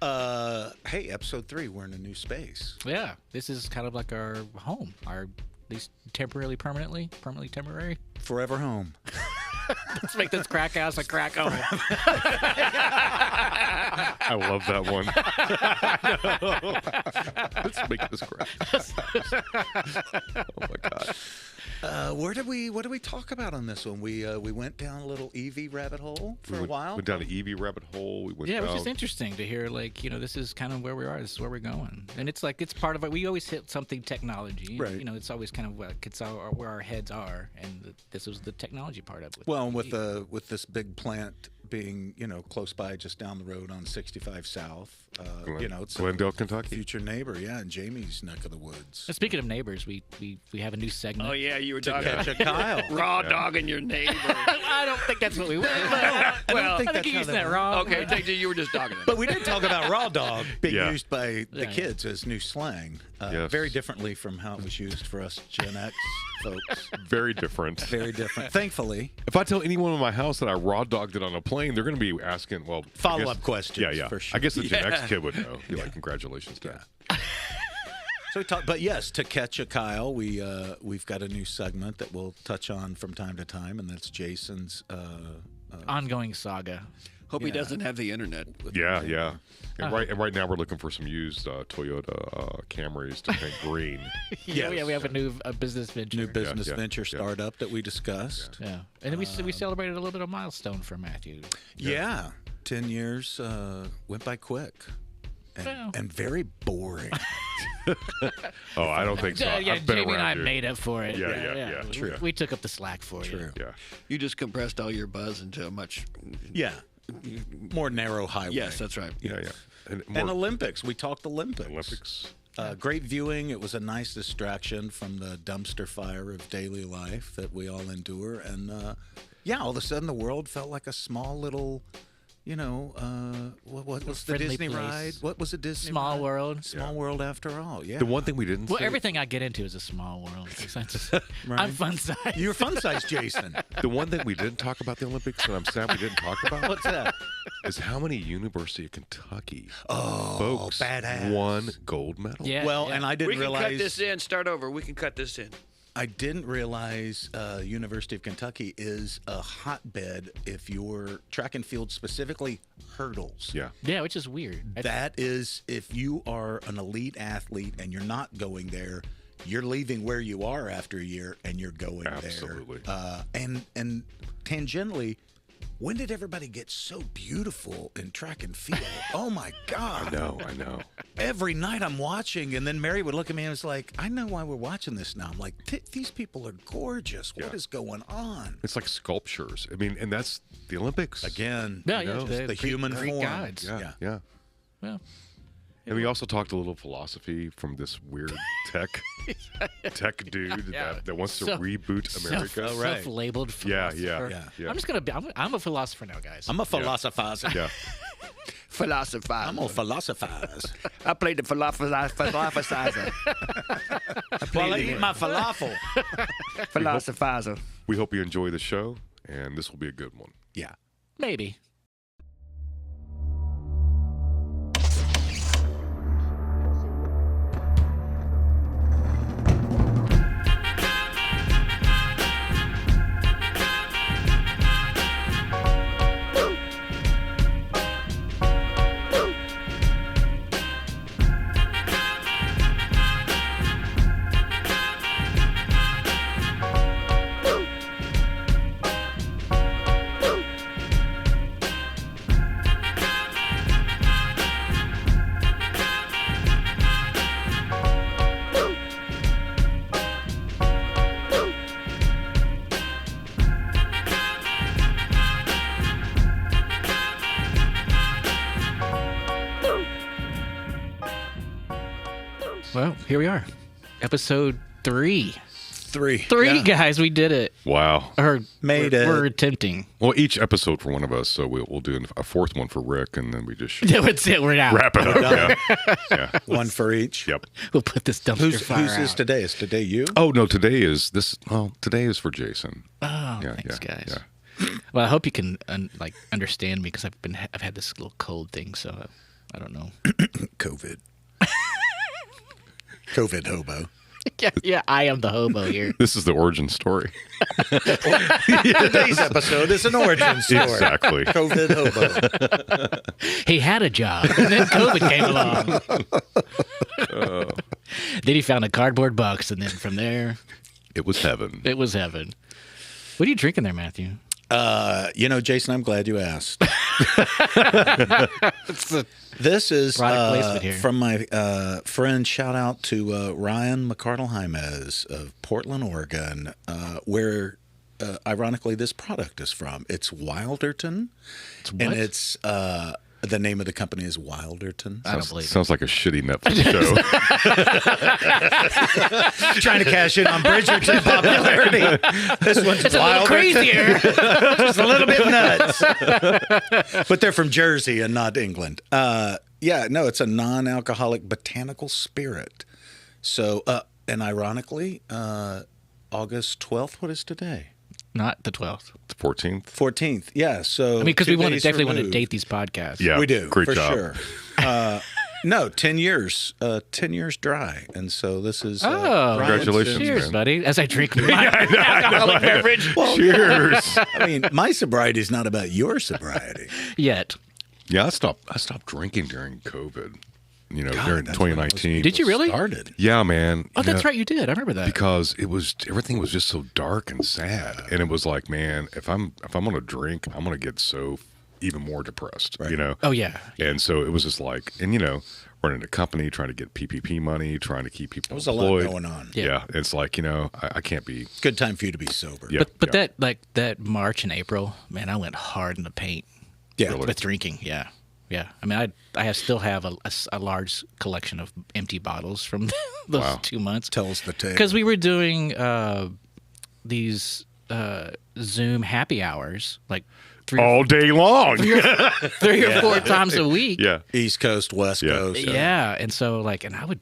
Hey, episode 3, we're in a new space. Yeah, this is kind of like our home, our at least permanently temporary. Forever home. Let's make this crack house a crack home. I love that one. Let's make this crack. Oh my God. What did we talk about on this one? We went down a little EV rabbit hole for a while. Went down an EV rabbit hole. We went Yeah, it down. was just interesting to hear, like, this is kind of where we are. This is where we're going. And it's like, it's part of it. We always hit something technology. Right. It's always kind of like, it's where our heads are. And this was the technology part of it. Well, and with this big plant being, close by, just down the road on 65 South, it's Glendale, Kentucky. Future neighbor, yeah, in Jamie's neck of the woods. And speaking of neighbors, we have a new segment. Oh, yeah, you were talking Catch a Kyle. raw dogging your neighbor. I don't think that's what we were. I don't think I think that's you're how using that that wrong. Okay, you were just dogging him. But we did talk about raw dog being Yeah. used by the Yeah. kids as new slang. Yes. Very differently from how it was used for us Gen X folks. Very different. Very different. Thankfully. If I tell anyone in my house that I raw dogged it on a plane, they're going to be asking, well, Follow-up questions, Yeah. for sure. I guess the Gen X kid would know. Be like, congratulations, Dad. So we talked, but yes, to catch a Kyle, we've got a new segment that we'll touch on from time to time, and that's Jason's. Ongoing saga. Hope he doesn't have the internet. Yeah. And right now we're looking for some used Toyota Camrys to paint green. Yeah, we have a new business venture. New business yeah, venture yeah. startup that we discussed. Yeah, and then we celebrated a little bit of milestone for Matthew. Yeah. 10 years went by quick. Well. And very boring. Oh, I don't think so. Yeah, I've been Jamie and around I here. made up for it. Yeah. True. We took up the slack for you. True. Yeah. You just compressed all your buzz into a much... Yeah. More narrow highway. Yes, that's right. Yeah. And And Olympics. We talked Olympics. Olympics. Great viewing. It was a nice distraction from the dumpster fire of daily life that we all endure. And all of a sudden the world felt like a small little, what was the friendly Disney place. ride? What was the Disney Small ride? world. Small world after all, yeah. The one thing we didn't Well, say, everything I get into is a small world. Right. I'm fun size. You're fun size, Jason. the one thing we didn't talk about the Olympics, and I'm sad we didn't talk about, What's that? is how many University of Kentucky folks badass. won gold medal. Yeah. Well, and I We didn't can realize. cut this in. Start over. We can cut this in. I didn't realize University of Kentucky is a hotbed if you're track and field, specifically hurdles. Yeah. Yeah, which is weird. That is, if you are an elite athlete and you're not going there, you're leaving where you are after a year and you're going Absolutely. there. And tangentially, when did everybody get so beautiful in track and field? Oh my God. I know. Every night I'm watching, and then Mary would look at me and was like, I know why we're watching this now. I'm like, these people are gorgeous. What Yeah. is going on? It's like sculptures. I mean, and that's the Olympics. Again, Yeah, you yeah, know, the the Greek- human Greek form. gods. Yeah. Well, And we also talked a little philosophy from this weird tech dude Yeah. that wants to So- reboot America. Oh, right. self-labeled Yeah, philosopher. yeah. I'm just gonna be. I'm a philosopher now, guys. I'm a philosophizer. Yeah. Philosophizer. I'm gonna philosophize. I played the philosophizer. While I eat my falafel. Philosophizer. We hope you enjoy the show, and this will be a good one. Yeah. Maybe. Well, here we are. Episode 3. Three, Three, guys. We did it. Wow. Or Made we're it. attempting. Well, each episode for one of us, so we'll do a fourth one for Rick, and then we just That's it. We're out. wrap it up. Yeah. One for each. Yep. We'll put this dumpster Who's fire this out. today? Is today you? Oh no, today is this. Well, today is for Jason. Oh, Yeah, thanks, yeah, guys. yeah. Well, I hope you can understand me because I've had this little cold thing, so I don't know. COVID. COVID hobo. Yeah, I am the hobo here. This is the origin story. Today's episode is an origin story. Exactly. COVID hobo. He had a job, and then COVID came along. Then he found a cardboard box, and then from there, It was heaven. it was heaven. What are you drinking there, Matthew? Jason, I'm glad you asked. It's the This is Product placement here. from my friend. Shout out to Ryan McCardle-Jaimes of Portland, Oregon, where ironically this product is from. It's Wilderton, and what? it's the name of the company is Wilderton. I don't believe it. Sounds like a shitty Netflix show. Trying to cash in on Bridgerton popularity. This one's It's a little Wilderton. crazier. Just a little bit nuts. But they're from Jersey and not England. It's a non-alcoholic botanical spirit. So, and ironically, August 12th, what is today? Not the 12th. The 14th. 14th. Yeah. So, I mean, because we 2 want to days definitely want to removed. date these podcasts. Yeah, We do. Great for job. sure. No, 10 years. 10 years dry. And so this is. Oh, Ryan's Congratulations, in- Cheers, man. buddy. As I drink my alcoholic beverage. Cheers. I mean, my sobriety is not about your sobriety. Yet. Yeah, I stopped drinking during COVID. During That's when most 2019. Did you really? Started. Yeah, man. Oh, that's right. You did. I remember that. Because everything was just so dark and sad, and it was like, man, if I'm gonna drink, I'm gonna get so even more depressed, Right. Oh, yeah. And so it was just like, and running a company, trying to get PPP money, trying to keep people There was a lot employed. going on. Yeah. It's like I can't be. Good time for you to be sober. Yeah, But yeah. that March and April, man, I went hard in the paint Yeah. Really? with drinking. Yeah. Yeah. I mean, I still have a large collection of empty bottles from those Wow. 2 months. Tells the tale. Because we were doing these Zoom happy hours, like all day long. 3 or 4 times a week. Yeah. East Coast, West Yeah. Coast. Yeah. And so, and I would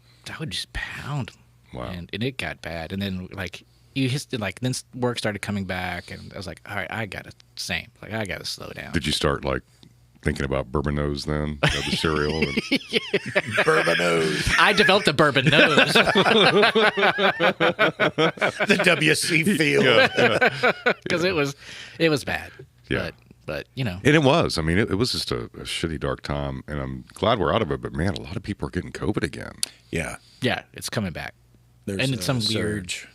just pound. Wow. And it got bad. And then, then work started coming back. And I was like, all right, I got to slow down. Did you start thinking about bourbon nose then? The cereal. And, Bourbon O's. I developed a bourbon nose. The WC field. Because it was bad. Yeah. But And it was. I mean, it was just a shitty, dark time, and I'm glad we're out of it. But man, a lot of people are getting COVID again. Yeah. yeah, it's coming back. There's And it's a some weird- surge.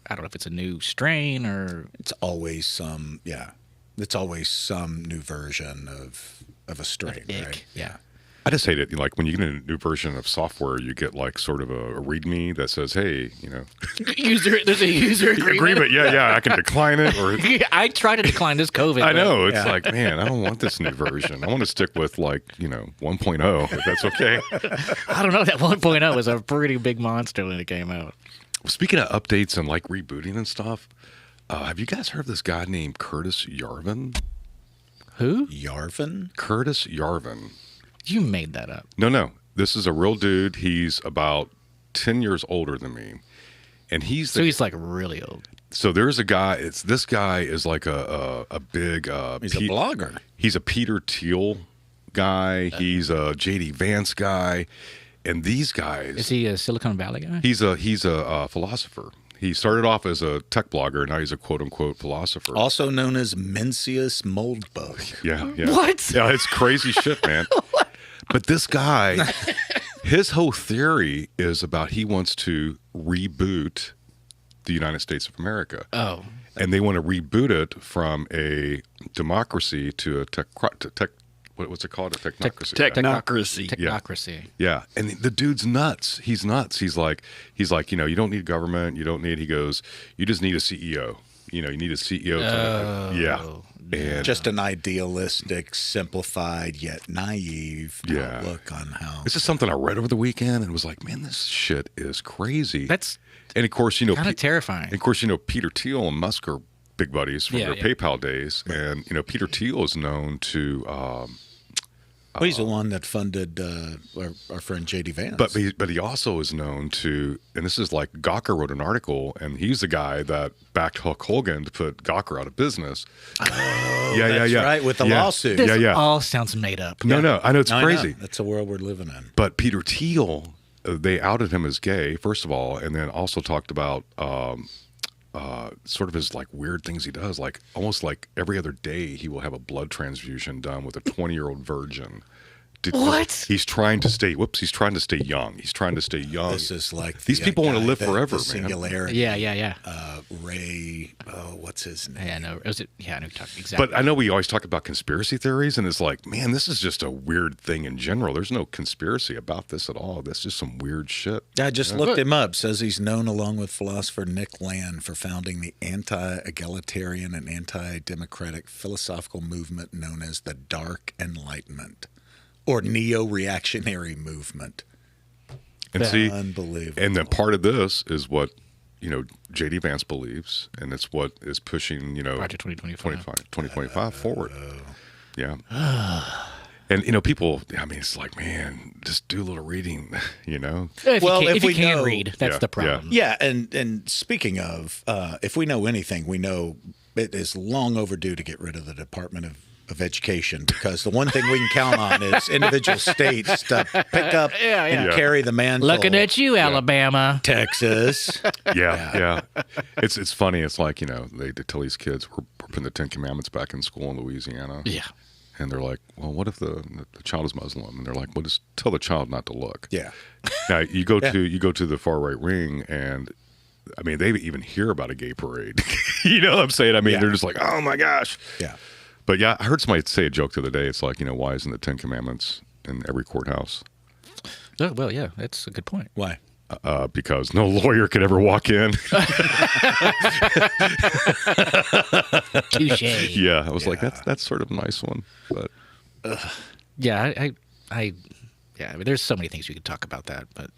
I don't know if it's a new strain or It's always some. Yeah. It's always some new version of a strain, ick. right? Yeah. I just hate it. When you get a new version of software, you get sort of a README that says, "Hey, There's a user agreement. Yeah, I can decline it." Or I try to decline this COVID. I but know it's Yeah. like, man, I don't want this new version. I want to stick with 1.0, if that's okay. I don't know. That 1.0 was a pretty big monster when it came out. Speaking of updates and rebooting and stuff, have you guys heard of this guy named Curtis Yarvin? Who? Yarvin? Curtis Yarvin. You made that up. No. This is a real dude. He's about 10 years older than me. And he's So he's really old. so there's a guy. This guy is like a big. He's a blogger. He's a Peter Thiel guy. He's a JD Vance guy. And these guys. Is he a Silicon Valley guy? He's a philosopher. He started off as a tech blogger. Now he's a quote unquote philosopher. Also known as Mencius Moldbug. Yeah. What? Yeah, it's crazy shit, man. But this guy, his whole theory is about he wants to reboot the United States of America. Oh. And they want to reboot it from a democracy to a what's it called? A technocracy. Technocracy. Technocracy. Yeah. And the dude's nuts. He's nuts. He's like, you don't need government. You don't need, he goes, you just need a CEO. You need a CEO. Yeah. And Just an idealistic, simplified, yet naive Yeah. outlook on how. this is something I read over the weekend and was like, man, this shit is crazy. That's and of course, kind of terrifying. And of course, Peter Thiel and Musk are big buddies from Yeah, their yeah. PayPal days. And, Peter Thiel is known to Well, he's the one that funded our friend J.D. Vance. But he also is known to, and this is like Gawker wrote an article, and he's the guy that backed Hulk Hogan to put Gawker out of business. that's right, with the lawsuit. This all sounds made up. No, I know it's crazy. That's the world we're living in. But Peter Thiel, they outed him as gay, first of all, and then also talked about sort of his like weird things he does, like almost like every other day he will have a blood transfusion done with a 20-year-old virgin. What? He's trying to stay. He's trying to stay young. He's trying to stay young. This is like these people want to live forever, the singularity. man. Yeah. Ray. Oh, what's his name? Yeah, no. Was it? Yeah, I know you're talking exactly. But I know we always talk about conspiracy theories, and it's like, man, this is just a weird thing in general. There's no conspiracy about this at all. That's just some weird shit. I just looked him up. Says he's known along with philosopher Nick Land for founding the anti-egalitarian and anti-democratic philosophical movement known as the Dark Enlightenment or neo-reactionary movement. And see, unbelievable. And then part of this is what J.D. Vance believes, and it's what is pushing Project 2025 forward. Yeah. And people, I mean, it's like, man, just do a little reading, If you can't read, that's the problem. Yeah, and speaking of, if we know anything, we know it is long overdue to get rid of the Department of Education, because the one thing we can count on is individual states to pick up and carry the mantle. Looking at you, Alabama. Texas. Yeah. It's funny. It's like, they tell these kids, we're putting the 10 Commandments back in school in Louisiana. Yeah. And they're like, well, what if the child is Muslim? And they're like, well, just tell the child not to look. Yeah. Now you go to the far right wing, and I mean, they even hear about a gay parade. You know what I'm saying? I mean, they're just like, oh my gosh. Yeah. But yeah, I heard somebody say a joke the other day. It's like, why isn't the 10 Commandments in every courthouse? Oh, well, yeah, that's a good point. Why? Because no lawyer could ever walk in. Touche. Yeah, I was like, that's sort of a nice one. But yeah, I mean, there's so many things we could talk about that, but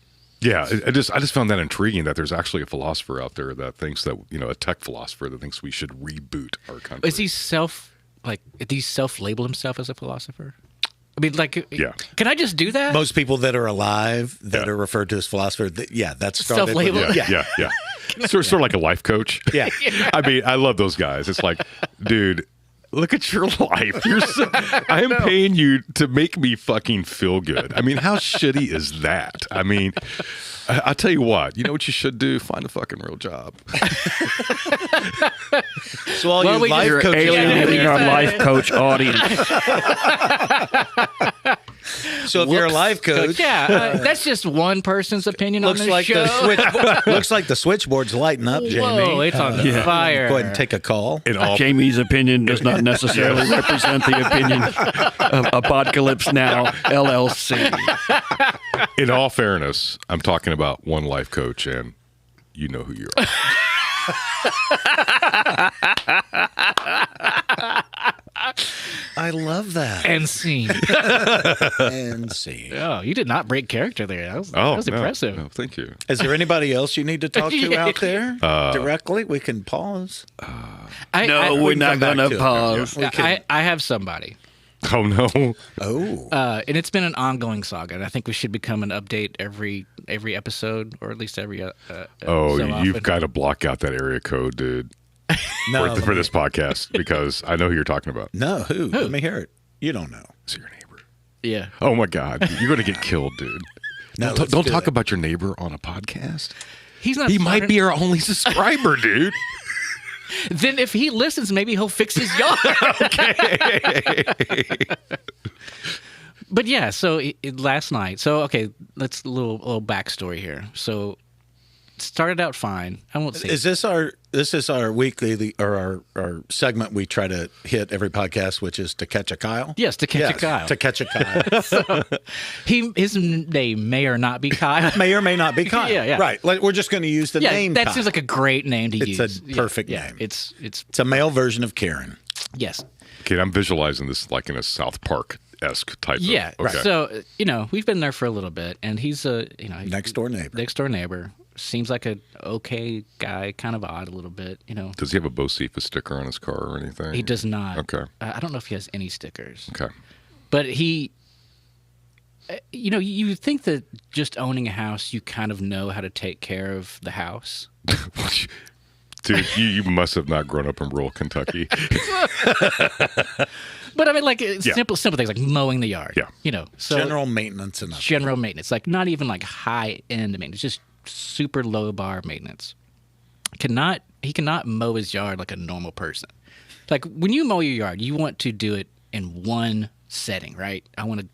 yeah, I just found that intriguing that there's actually a philosopher out there that thinks that a tech philosopher that thinks we should reboot our country. Is he self-label himself as a philosopher? I mean, like, can I just do that? Most people that are alive that are referred to as philosophers, that's started Self-labeled? with, Yeah. Sort of like a life coach. Yeah. I mean, I love those guys. It's like, dude, look at your life. I am paying you to make me fucking feel good. I mean, how shitty is that? I mean, I'll tell you what. You know what you should do? Find a fucking real job. So all you life You're coaches, alienating our life coach audience. so if you're a life coach, that's just one person's opinion looks on the like show. looks like the switchboard's lighting up, Jamie. Whoa, it's on fire. Go ahead and take a call. Jamie's opinion does not necessarily represent the opinion of A-POD-Calypse Now, LLC. In all fairness, I'm talking about one life coach, and you know who you are. I love that. And scene. And see. Oh, you did not break character there. That was impressive. No, thank you. Is there anybody else you need to talk to out there directly? We can pause. We're not going to pause. I have somebody. Oh no! And it's been an ongoing saga, and I think we should become an update every episode, or at least every. You've got to block out that area code, dude. No, for this podcast, because I know who you're talking about. No, who? Let me hear it. You don't know. It's your neighbor. Yeah. Oh my God, you're going to get killed, dude. No, don't talk about your neighbor on a podcast. He's not. He might be our only subscriber, dude. Then if he listens, maybe he'll fix his yard. Okay. But yeah, so last night. So okay, let's little backstory here. So it started out fine. I won't say. Is this our weekly or our segment we try to hit every podcast, which is to catch a Kyle? Yes, to catch a Kyle. To catch a Kyle. His name may or not be Kyle. May or may not be Kyle. Yeah. Right. Like, we're just going to use the name. That Kyle. seems like a great name to use. It's a perfect name. It's a male version of Karen. Yes. Okay, I'm visualizing this like in a South Park-esque type. Yeah. Okay. So we've been there for a little bit, and he's next door neighbor. Next door neighbor. Seems like a okay guy, kind of odd a little bit, Does he have a Bocephus sticker on his car or anything? He does not. Okay. I don't know if he has any stickers. Okay. But he you think that just owning a house, you kind of know how to take care of the house. Dude, you must have not grown up in rural Kentucky. But I mean, like simple things like mowing the yard. Yeah. So General maintenance enough. general maintenance, like not even like high end maintenance, just super low bar maintenance. He cannot mow his yard like a normal person. Like when you mow your yard, you want to do it in one setting, right? I want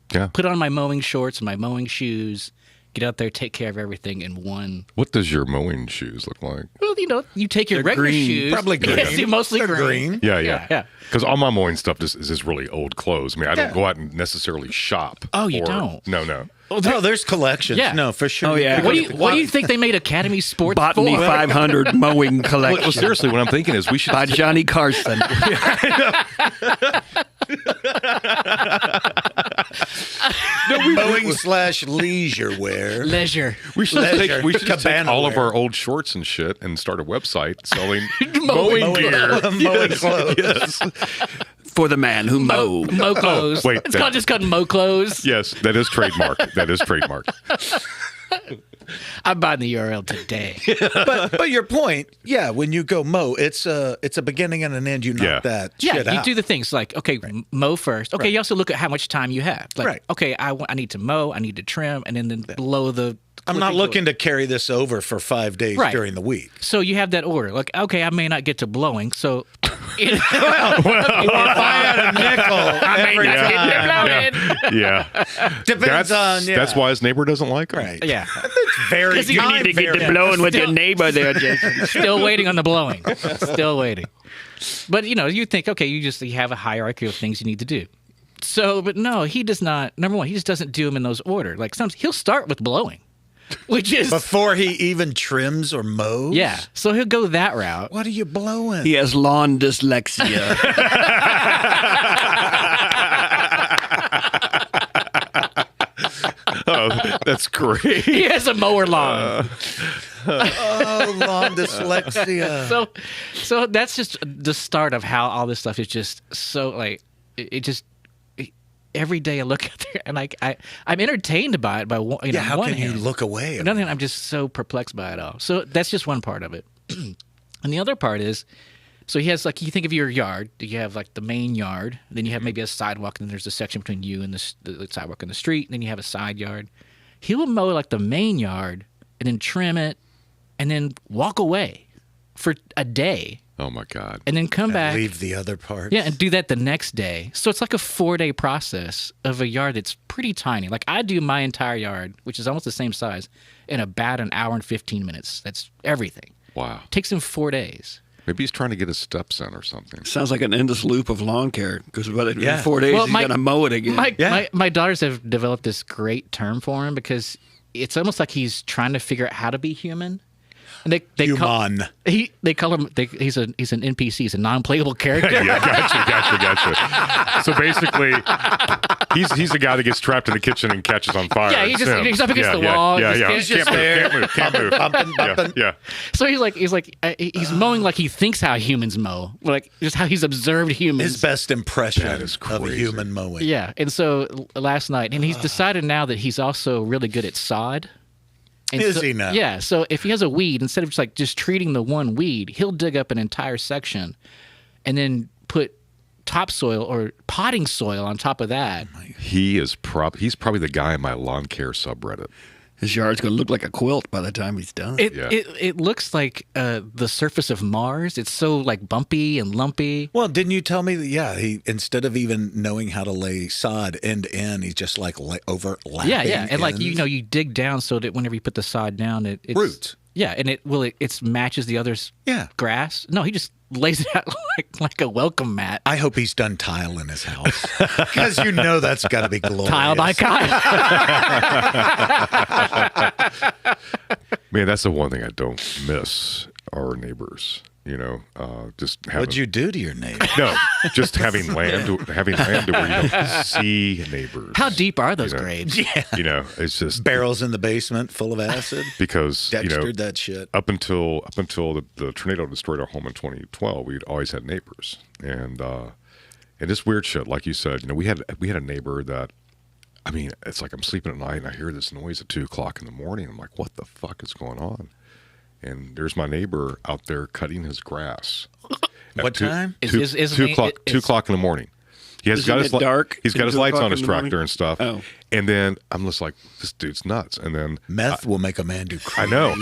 to put on my mowing shorts and my mowing shoes, get out there, take care of everything in one. What does your mowing shoes look like? Well, you take your regular green. shoes. Probably green. Yes, mostly They're green. Yeah. Because all my mowing stuff is just really old clothes. I mean, I don't go out and necessarily shop. Oh, you don't? No. Oh, there's collections. Yeah. No, for sure. Oh, yeah. What do you think they made Academy Sports Botany for? 500 mowing collection. Well, seriously, what I'm thinking is we should By Johnny Carson. Mowing / leisure wear. Leisure. We should Leisure. just take Cabana all of wear. our old shorts and shit and start a website selling Mowing gear. Mowing clothes. Yes. For the man who mowed. Mow clothes. wait, It's just called mow clothes. Yes, that is trademark. That is trademark. I'm buying the URL today. But your point, when you go mow, it's a beginning and an end. You knock that Yeah, shit you out. do the things like, okay, mow first. Okay, you also look at how much time you have. Like, Right. okay, I need to mow, I need to trim, and then blow the... I'm not looking to carry this over for 5 days Right. during the week. So you have that order. Like, okay, I may not get to blowing, so... If I had a nickel every time. Yeah. Depends on, That's why his neighbor doesn't like him. Right. Yeah. It's very Because you time need to get variable. the Blowing with your neighbor there, Jason. Still waiting on the blowing. Still waiting. But, you think, okay, you have a hierarchy of things you need to do. So, but no, he does not. Number one, he just doesn't do them in those order. Like, sometimes he'll start with blowing, which is... Before he even trims or mows? Yeah. So he'll go that route. What are you blowing? He has lawn dyslexia. Oh, that's great. He has a mower lawn. Oh, lawn dyslexia. So that's just the start of how all this stuff is just so like every day I look out there and I'm entertained by it. By one, how one can you hand. look away? Another hand, I'm just so perplexed by it all. So that's just one part of it. And the other part is, so he has like, you think of your yard, you have like the main yard, then you have maybe a sidewalk, and then there's a section between you and the sidewalk and the street, and then you have a side yard. He will mow like the main yard and then trim it and then walk away for a day Oh my God. and then come back. Leave the other part. Yeah, and do that the next day. So it's like a 4-day process of a yard that's pretty tiny. Like I do my entire yard, which is almost the same size, in about an hour and 15 minutes. That's everything. Wow. Takes him 4 days. Maybe he's trying to get his steps in or something. Sounds like an endless loop of lawn care because in Yeah. 4 days Well, he's my- going to mow it again. My daughters have developed this great term for him because it's almost like he's trying to figure out how to be human. And they call Human. they call him he's an NPC, he's a non-playable character. Yeah, gotcha. So basically, he's the guy that gets trapped in the kitchen and catches on fire. Yeah, It's him. he's up against the wall. He's just Can't move. Bumping. Yeah. So he's mowing like he thinks how humans mow, like just how he's observed humans. His best impression That is of a crazy. human mowing. Yeah, and so last night, and he's decided now that he's also really good at sod. And Is so- he now? Yeah. So if he has a weed, instead of just treating the one weed, he'll dig up an entire section, and then put topsoil or potting soil on top of that. He's probably the guy in my lawn care subreddit. His yard's going to look like a quilt by the time he's done. It looks like the surface of Mars. It's so like bumpy and lumpy. Well, didn't you tell me that? Yeah, he instead of even knowing how to lay sod end to end, he's just like overlapping. Yeah, and like ends. you dig down so that whenever you put the sod down, it's Roots. Yeah, and it matches the other's Yeah. grass. No, he just lays it out like a welcome mat. I hope he's done tile in his house because that's got to be glorious. Tile by tile. Man, that's the one thing I don't miss. Our neighbors. Just having. What'd you do to your neighbor? No, just having land to where you don't see neighbors. How deep are those grades? Yeah. It's just Barrels in the basement full of acid. because Dextered that shit. up until the tornado destroyed our home in 2012, we'd always had neighbors, and this weird shit, like you said, we had a neighbor that I mean, it's like I'm sleeping at night and I hear this noise at 2:00 in the morning. I'm like, what the fuck is going on? And there's my neighbor out there cutting his grass. What time? 2 o'clock in the morning. He's got his dark. He's got his 2 lights o'clock on his in the morning? tractor and stuff. Oh. And then I'm just like, this dude's nuts. And then Meth will make a man do I crazy. know.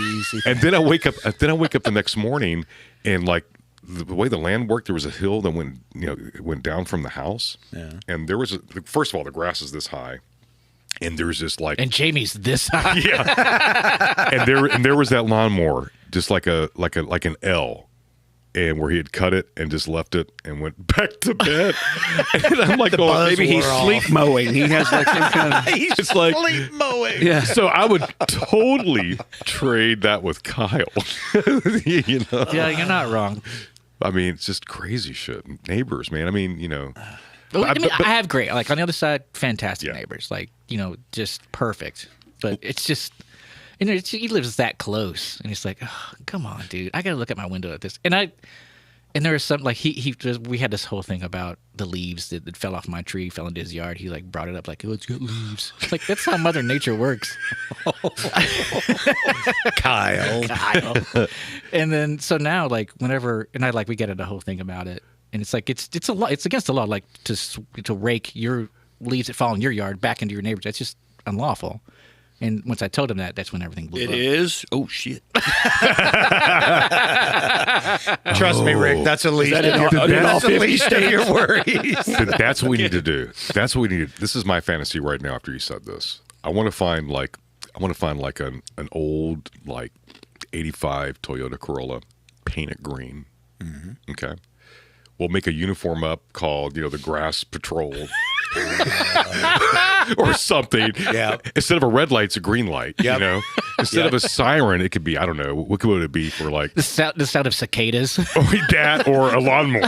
And then I wake up. The next morning, and like the way the land worked, there was a hill that went down from the house. Yeah. And there was first of all, the grass is this high, and there's this like And Jamie's this high. yeah, and there was that lawnmower, just like an L. And where he had cut it and just left it and went back to bed. And I'm like, buzz Maybe he's wore off. sleep mowing. He has like some kind of. He's It's like- sleep mowing. Yeah. so I would totally trade that with Kyle. You know? Yeah, you're not wrong. I mean, it's just crazy shit. Neighbors, man. I mean, you know, Well, I but- have great, like on the other side, fantastic Yeah. neighbors, like, just perfect. But it's just, he lives that close, and it's like, oh, come on, dude, I gotta look at my window at this, and there was some like we had this whole thing about the leaves that fell off my tree, fell into his yard. He like brought it up like, oh, it's got leaves. Like that's how Mother Nature works. Kyle. Kyle. And then so now like whenever we get into a whole thing about it, and it's like it's a law. It's against the law like to rake your leaves that fall in your yard back into your neighbor's. That's just unlawful. And once I told him that, that's when everything blew It up. is. Oh shit! Trust me, Rick. That's the least. that in of all- your- in all that's the 50 least of your worries. that's what we need to do. That's what we need. This is my fantasy right now. After you said this, I want to find like an old like '85 Toyota Corolla, paint it green. Mm-hmm. Okay, we'll make a uniform up called the Grass Patrol. Or something. Yeah. Instead of a red light, it's a green light. Yep. Instead of a siren, it could be, I don't know, what would it be for like The sound of cicadas. or that or a lawnmower?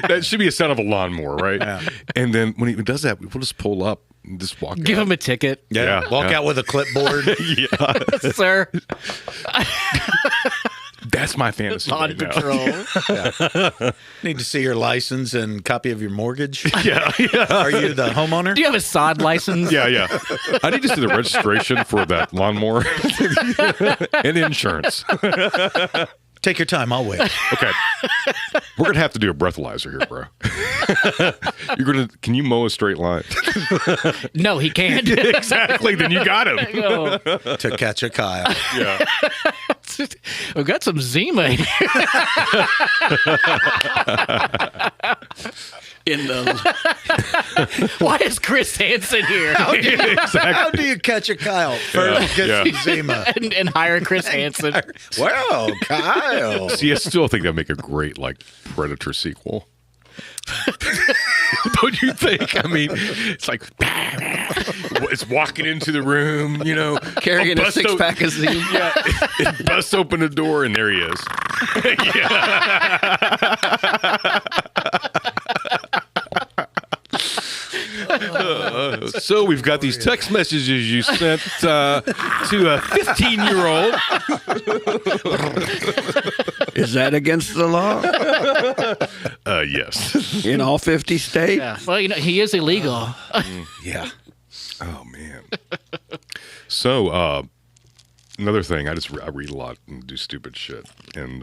That should be a sound of a lawnmower, right? Yeah. And then when he does that, we'll just pull up and just walk. Give out. him a ticket, Yeah. Walk out with a clipboard. Yeah, sir. that's my fantasy. On right now. patrol. Need to see your license and copy of your mortgage. Yeah, yeah, Are you the homeowner? Do you have a sod license? yeah, yeah. I need to see the registration for that lawnmower and insurance. Take your time. I'll wait. Okay. We're gonna have to do a breathalyzer here, bro. Can you mow a straight line? No, he can't. Exactly. Then you got him. Oh, To catch a Kyle. Yeah. I've got some Zima here. In the Why is Chris Hansen here? How Exactly. do you catch a Kyle? First, get Yeah. some Zima. and hire Chris Hansen. Wow, Kyle. See, I still think that'd make a great like Predator sequel. Don't you think? I mean, it's like it's walking into the room, carrying a bust o- 6-pack of Zine. Yeah, it busts open the door and there he is. So we've got these text messages you sent to a 15-year-old. Is that against the law Yes. in all 50 states? Yeah. Well, he is illegal. Yeah. Oh man. So another thing, I read a lot and do stupid shit. And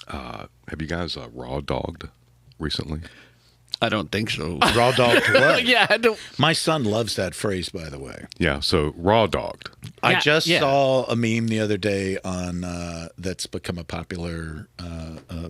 have you guys raw dogged recently? I don't think so. Raw dog to what? Yeah, I don't. My son loves that phrase, by the way. Yeah. So raw dogged. I Yeah, just yeah. saw a meme the other day on that's become a popular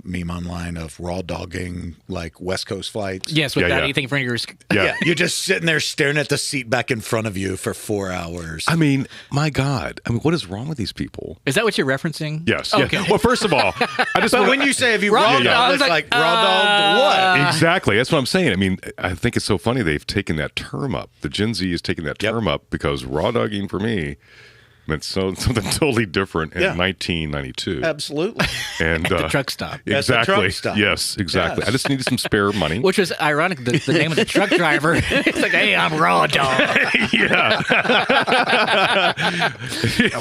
meme online of raw dogging like West Coast flights. Yes, without yeah. anything for your. Yeah. You're just sitting there staring at the seat back in front of you for 4 hours. I mean, my God. I mean, what is wrong with these people? Is that what you're referencing? Yes. Okay. Yeah. Well, first of all, I just But wanna- when you say, have you Raw raw dog, dogged, I was it's like, like raw dogged what? Exactly. That's what I'm saying. I mean, I think it's so funny they've taken that term up. The Gen Z is taking that Yep. term up because raw dogging for me meant something totally different in Yeah. 1992. Absolutely. And The truck stop. At the exactly. truck stop. Yes, exactly. Yes. I just needed some spare money. Which was ironic. The name of the truck driver. It's like, hey, I'm Raw Dog. Yeah.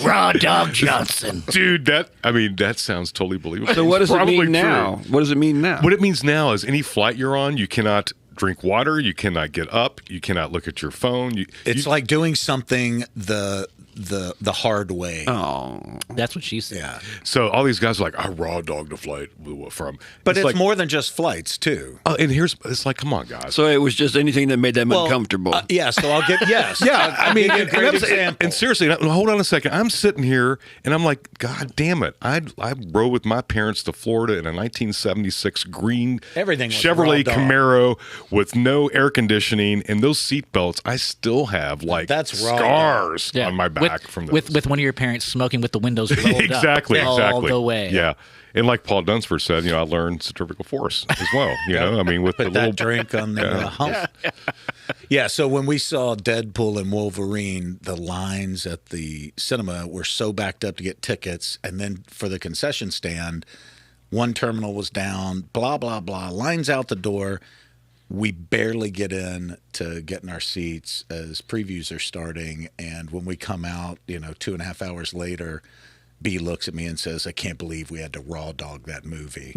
Raw Dog Johnson. Dude, that sounds totally believable. So what does It's it probably mean now? true. What does it mean now? What it means now is any flight you're on, you cannot drink water. You cannot get up. You cannot look at your phone. It's like doing something the hard way. Oh, That's what she said. Yeah. So all these guys are like, I raw dogged the flight from. But it's like, more than just flights, too. and it's like, come on, guys. so it was just anything that made them uncomfortable. Yeah, so I'll get, yes. Yeah, I mean, I'll give you a great example. and seriously, hold on a second. I'm sitting here and I'm like, God damn it! I rode with my parents to Florida in a 1976 green Everything was Chevrolet raw dog. Camaro with no air conditioning, and those seat belts, I still have like That's raw scars Yeah. on my back from those. with one of your parents smoking with the windows rolled exactly, up all exactly. the way. Yeah. And like Paul Dunsford said, I learned centrifugal force as well. I mean, with Put the that little drink on the hump. Yeah, so when we saw Deadpool and Wolverine, the lines at the cinema were so backed up to get tickets. And then for the concession stand, one terminal was down, blah, blah, blah, lines out the door. We barely get in to get in our seats as previews are starting. And when we come out, 2.5 hours later, B looks at me and says, I can't believe we had to raw dog that movie.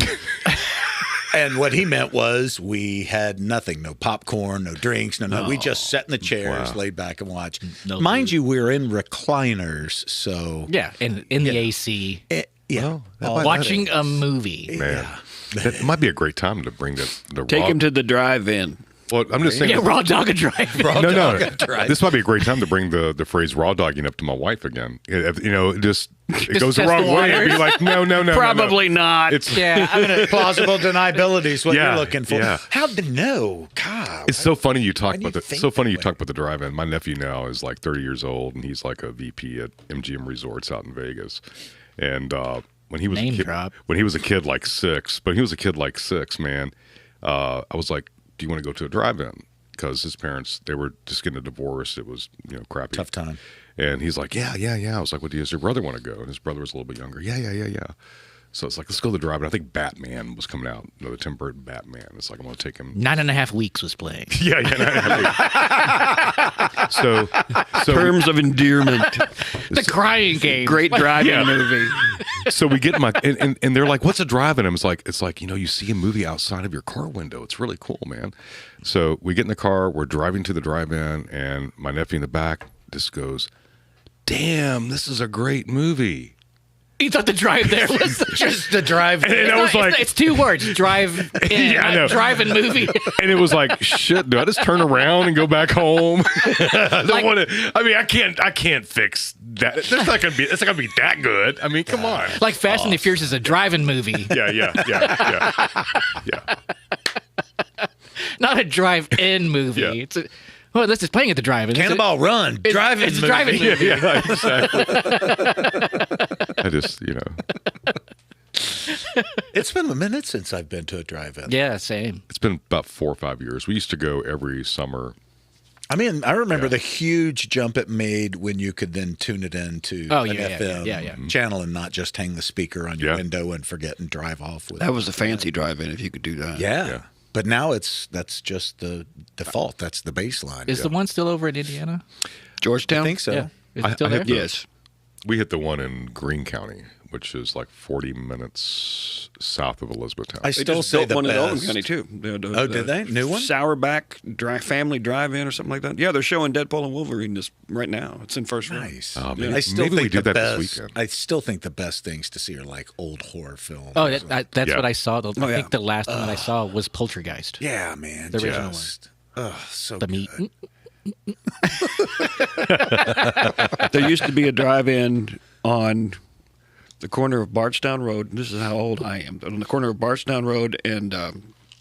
And what he meant was we had nothing, no popcorn, no drinks, no. We just sat in the chairs, laid back and watched. No Mind food. you, we were in recliners, so Yeah, in the AC, yeah. watching a movie. man. That might be a great time to bring the Take raw. him to the drive-in. Well, I'm just saying. Yeah, raw dog and drive. No. Right. This might be a great time to bring the phrase "raw dogging" up to my wife again. It goes the test wrong the way. I'd be waters? like, no. Probably not. It's Yeah, I'm gonna. Plausible deniability is what Yeah, you're looking for. yeah. How'd they know? God. It's so funny you talk Why do about you the think so funny that you way? talk about the drive-in. My nephew now is like 30 years old, and he's like a VP at MGM Resorts out in Vegas. And when he was Name a kid, drop. when he was a kid like six, man, I was like, "Do you want to go to a drive-in?" Because his parents, they were just getting a divorce. It was crappy, Tough time. And he's like, yeah. I was like, well, does your brother want to go? And his brother was a little bit younger. Yeah. So it's like, let's go to the drive-in. I think Batman was coming out. The Tim Burton Batman. It's like, I'm going to take him. 9.5 weeks was playing. Yeah. So Terms of endearment. The crying game. Great drive-in movie. so we get in my and they're like, what's a drive-in? It's like you see a movie outside of your car window. It's really cool, man. So we get in the car. We're driving to the drive-in, and my nephew in the back just goes, "Damn, this is a great movie." You thought the drive there was Just the drive. And I was like, it's two words: drive in, Yeah, I know. drive-in movie. and it was like, shit, do I just turn around and go back home? I don't want to. I mean, I can't fix that. It's not gonna be that good. I mean, come on. Like Fast and the Furious is a drive-in movie, Yeah. not a drive-in movie. Yeah. It's well, this is playing at the drive-in. Cannonball Run. Driving It's a drive-in movie. Yeah, exactly. I just, It's been a minute since I've been to a drive-in. Yeah, same. it's been about 4 or 5 years. We used to go every summer. I mean, I remember the huge jump it made when you could then tune it into Oh, an yeah, FM yeah. channel and not just hang the speaker on your Yeah. window and forget and drive off with That it. was a fancy drive-in if you could do that. Yeah. But now that's just the default. That's the baseline. Is the one still over in Indiana? Georgetown? I think so. Yeah. Is I- it still I there? have the- Yes. We hit the one in Greene County, which is like 40 minutes south of Elizabethtown. I They still just say built the one in Owen best. County too. Oh, did they? New one? Sourback Family Drive-In or something like that. Yeah, they're showing Deadpool and Wolverine just right now. It's in first row. Nice. Oh, maybe- I still maybe think we do the that this best. weekend. I still think the best things to see are like old horror films. Oh, that's Yeah. what I saw. I yeah. think the last one that I saw was Poltergeist. yeah, man. The original just, so The good. meat. There used to be a drive-in on the corner of Bardstown Road. This is how old I am. On the corner of Bardstown Road and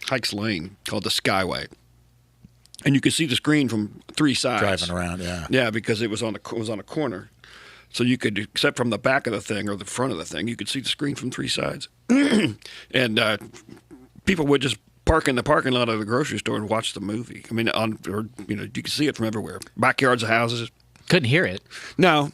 Hikes Lane, called the Skyway, and you could see the screen from three sides. Driving around, yeah. Yeah, because it was on a corner, so you could, except from the back of the thing or the front of the thing, you could see the screen from three sides, and people would just park in the parking lot of the grocery store and watch the movie. I mean, you could see it from everywhere, backyards of houses. Couldn't hear it. No,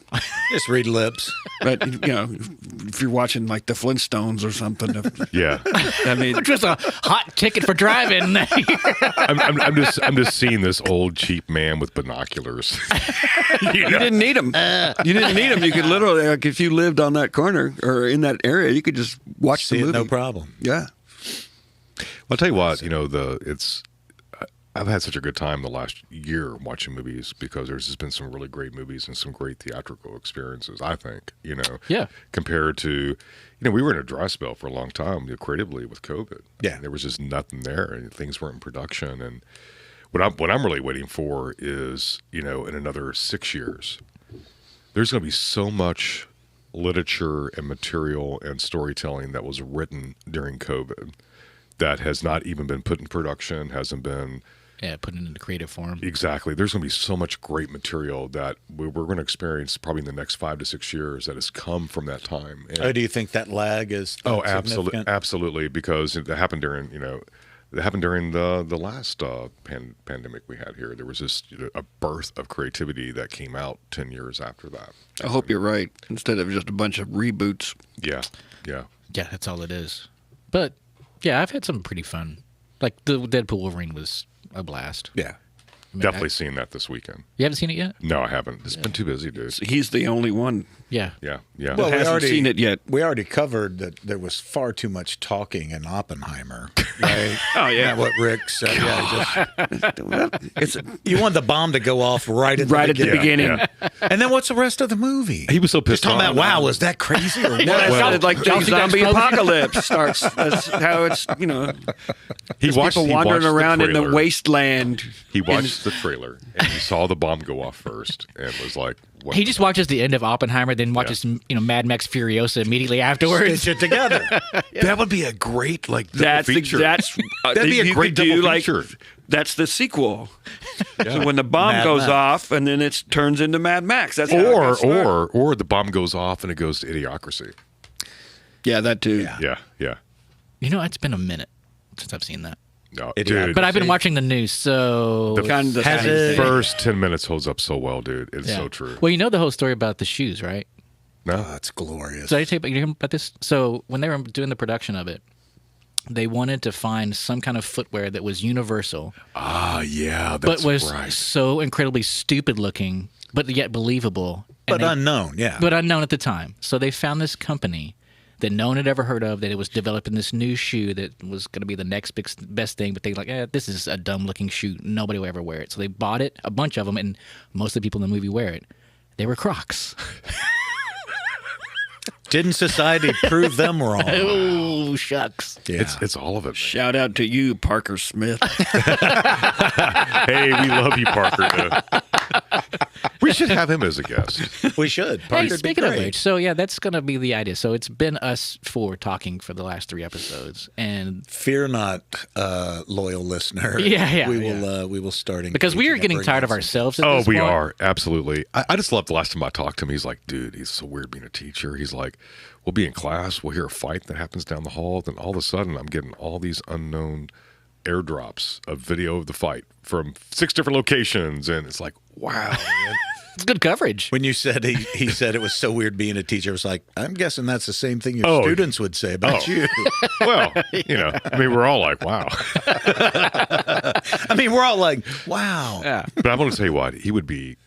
Just read lips. but if you're watching like the Flintstones or something, Yeah. I mean, Which was a hot ticket for driving. I'm just seeing this old cheap man with binoculars. you didn't need them. You didn't need them. You could literally, like, if you lived on that corner or in that area, you could just watch See the it, movie. no problem. Yeah. I'll tell you what, I've had such a good time the last year watching movies because there's just been some really great movies and some great theatrical experiences, I think, Yeah. compared to, we were in a dry spell for a long time creatively with COVID. Yeah. There was just nothing there and things weren't in production. And what I'm really waiting for is, in another 6 years, there's going to be so much literature and material and storytelling that was written during COVID that has not even been put in production, hasn't been put it into creative form. exactly. There's going to be so much great material that we're going to experience probably in the next 5 to 6 years that has come from that time. And, Do you think that lag is absolutely, significant? absolutely, because it happened during the last pandemic we had here. There was this a birth of creativity that came out 10 years after that. I hope you're right. Instead of just a bunch of reboots. Yeah. Yeah, that's all it is. But yeah, I've had some pretty fun. Like the Deadpool Wolverine was a blast. Yeah. I mean, Definitely seen that this weekend. You haven't seen it yet? No, I haven't. It's been too busy, dude. He's the only one Yeah. Yeah. Well, that hasn't seen it yet. We already covered that there was far too much talking in Oppenheimer. Right? Oh, yeah. Isn't that what Rick said? Yeah, It's you want the bomb to go off right at right at the beginning. beginning. Yeah. And then what's the rest of the movie? He was so pissed Just talking off. about, wow, was that crazy or what? Well, it sounded like the Chelsea got zombie exploded. apocalypse starts. That's how it's, He watched, people he wandering watched the around in the trailer. wasteland. He watched the trailer and he saw the bomb go off first and was like, what He the just watches the end of Oppenheimer, then watches Mad Max Furiosa immediately afterwards. Stitch it together. That would be a great double That's feature. That'd be a great double feature. That's the sequel. So when the bomb Mad goes Max. off, and then it turns into Mad Max. That's how it got started. or the bomb goes off and it goes to Idiocracy. Yeah, that too. Yeah. Yeah. It's been a minute since I've seen that. No, Idiocracy. dude. But I've been watching the news, so The Kind of the Has same it- thing. first 10 minutes holds up so well, dude. It's yeah. so true. Well, you know the whole story about the shoes, right? No. Oh, that's glorious. So I tell you about this. So when they were doing the production of it, they wanted to find some kind of footwear that was universal, Ah, yeah, but that's was right. so incredibly stupid looking, but yet believable. But And they- unknown, yeah. but unknown at the time. So they found this company that no one had ever heard of, that it was developing this new shoe that was going to be the next best thing. But they like, this is a dumb looking shoe. Nobody will ever wear it. So they bought it, a bunch of them, and most of the people in the movie wear it. They were Crocs. Didn't society prove them wrong? Oh, shucks. Yeah. It's all of it. Shout out to you, Parker Smith. Hey, we love you, Parker. We should have him as a guest. We should. Hey, Parker'd be speaking of great. which, so yeah, that's going to be the idea. So it's been us four talking for the last 3 episodes. And Fear not, loyal listener. Yeah, We will start because we are engaging and getting bringing tired of some- ourselves at Oh, this we point. are. Absolutely. I just love the last time I talked to him. He's like, dude, he's so weird being a teacher. He's like, we'll be in class. We'll hear a fight that happens down the hall. Then all of a sudden, I'm getting all these unknown airdrops of video of the fight from 6 different locations. And it's like, wow, man. It's good coverage. When you said he said it was so weird being a teacher, it was like, I'm guessing that's the same thing your Oh. students would say about Oh. you. Well, I mean, we're all like, wow. I mean, we're all like, wow. Yeah. But I'm going to tell you what, he would be,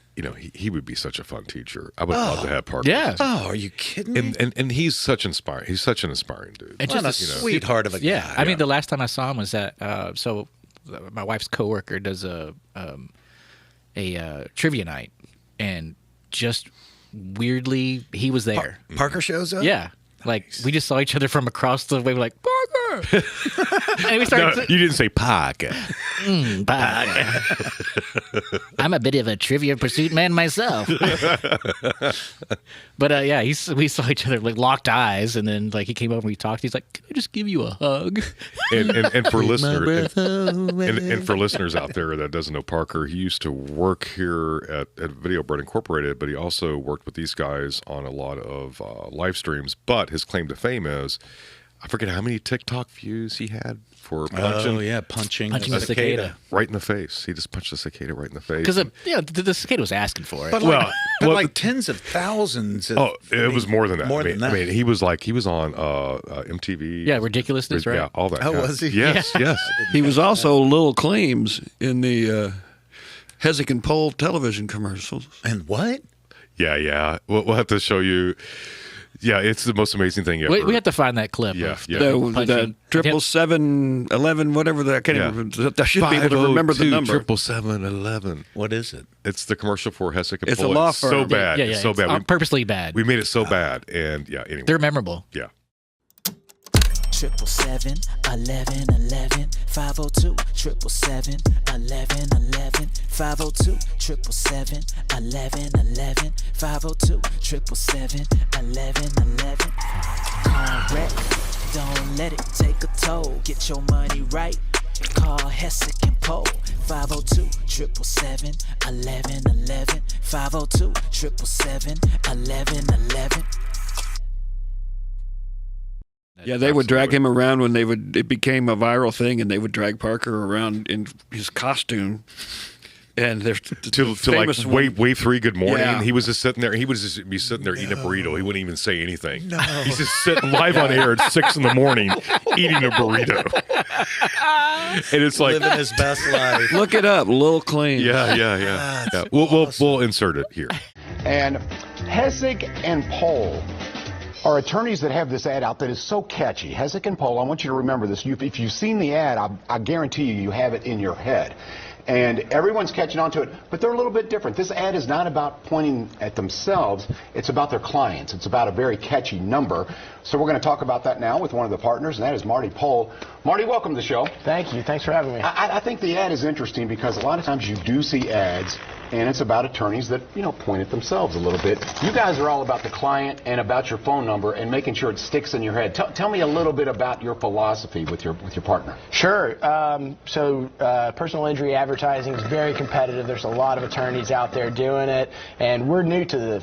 he would be such a fun teacher. I would love to have Parker. Yeah. Oh, are you kidding me? And he's such inspiring. He's such an inspiring dude. It's What a just sweetheart of a Yeah, guy. I mean, the last time I saw him was at my wife's coworker does a trivia night, and just weirdly he was there. Parker shows up? Yeah, like we just saw each other from across the way. We're like Parker, and we No, started. you didn't say Parker. Parker. I'm a bit of a trivia pursuit man myself. But yeah, we saw each other like locked eyes, and then like he came over and we talked. He's like, "Can I just give you a hug?" And for listeners, and for listeners out there that doesn't know Parker, he used to work here at Video Bread Incorporated, but he also worked with these guys on a lot of live streams. But his claim to fame is, I forget how many TikTok views he had for punching Oh, yeah, punching Punching a a cicada. right in the face. He just punched the cicada right in the face. Because the cicada was asking for it. But like tens of thousands. Oh, it was more than that. More I mean, than that. I mean, he was on MTV. Yeah, ridiculousness, right? Yeah, all that. Oh, kind of- was he? Yes, yes. He was also Lil Claims in the Hezek and Pole television commercials. And what? Yeah. We'll have to show you. Yeah, it's the most amazing thing ever. We have to find that clip. Yeah, of yeah. the The punching. 77711, whatever that. I can't Yeah. even. I should be able to remember the number. 77711. What is it? It's the commercial for Hessick and It's a Pohl. law It's so firm. bad. Yeah, yeah, It's so it's bad. purposely bad. We made it so bad, and yeah. Anyway, They're memorable. yeah. 777 1111 502 777 1111 502 777 1111 502 777 1111 Correct. Don't let it take a toll. Get your money right. Call Hessick and Pohl 502 777 1111 502 777 1111 Yeah, they would drag him around when it became a viral thing, and they would drag Parker around in his costume. And there's To like famous one- wave 3, good morning. Yeah. He was just sitting there. He would just be sitting there eating a burrito. He wouldn't even say anything. No. He's just sitting live on air at 6 in the morning eating a burrito. And it's like, Living his best life. Look it up, Lil Claims. yeah. We'll insert it here. And Hessick and Pohl are attorneys that have this ad out that is so catchy. Hessick and Pohl, I want you to remember this. If you've seen the ad, I guarantee you have it in your head. And everyone's catching on to it, but they're a little bit different. This ad is not about pointing at themselves. It's about their clients. It's about a very catchy number. So we're going to talk about that now with one of the partners, and that is Marty Pohl. Marty, welcome to the show. Thank you. Thanks for having me. I think the ad is interesting because a lot of times you do see ads, and it's about attorneys that, point at themselves a little bit. You guys are all about the client and about your phone number and making sure it sticks in your head. Tell me a little bit about your philosophy with your partner. Sure. Personal injury advertising is very competitive. There's a lot of attorneys out there doing it, and we're new to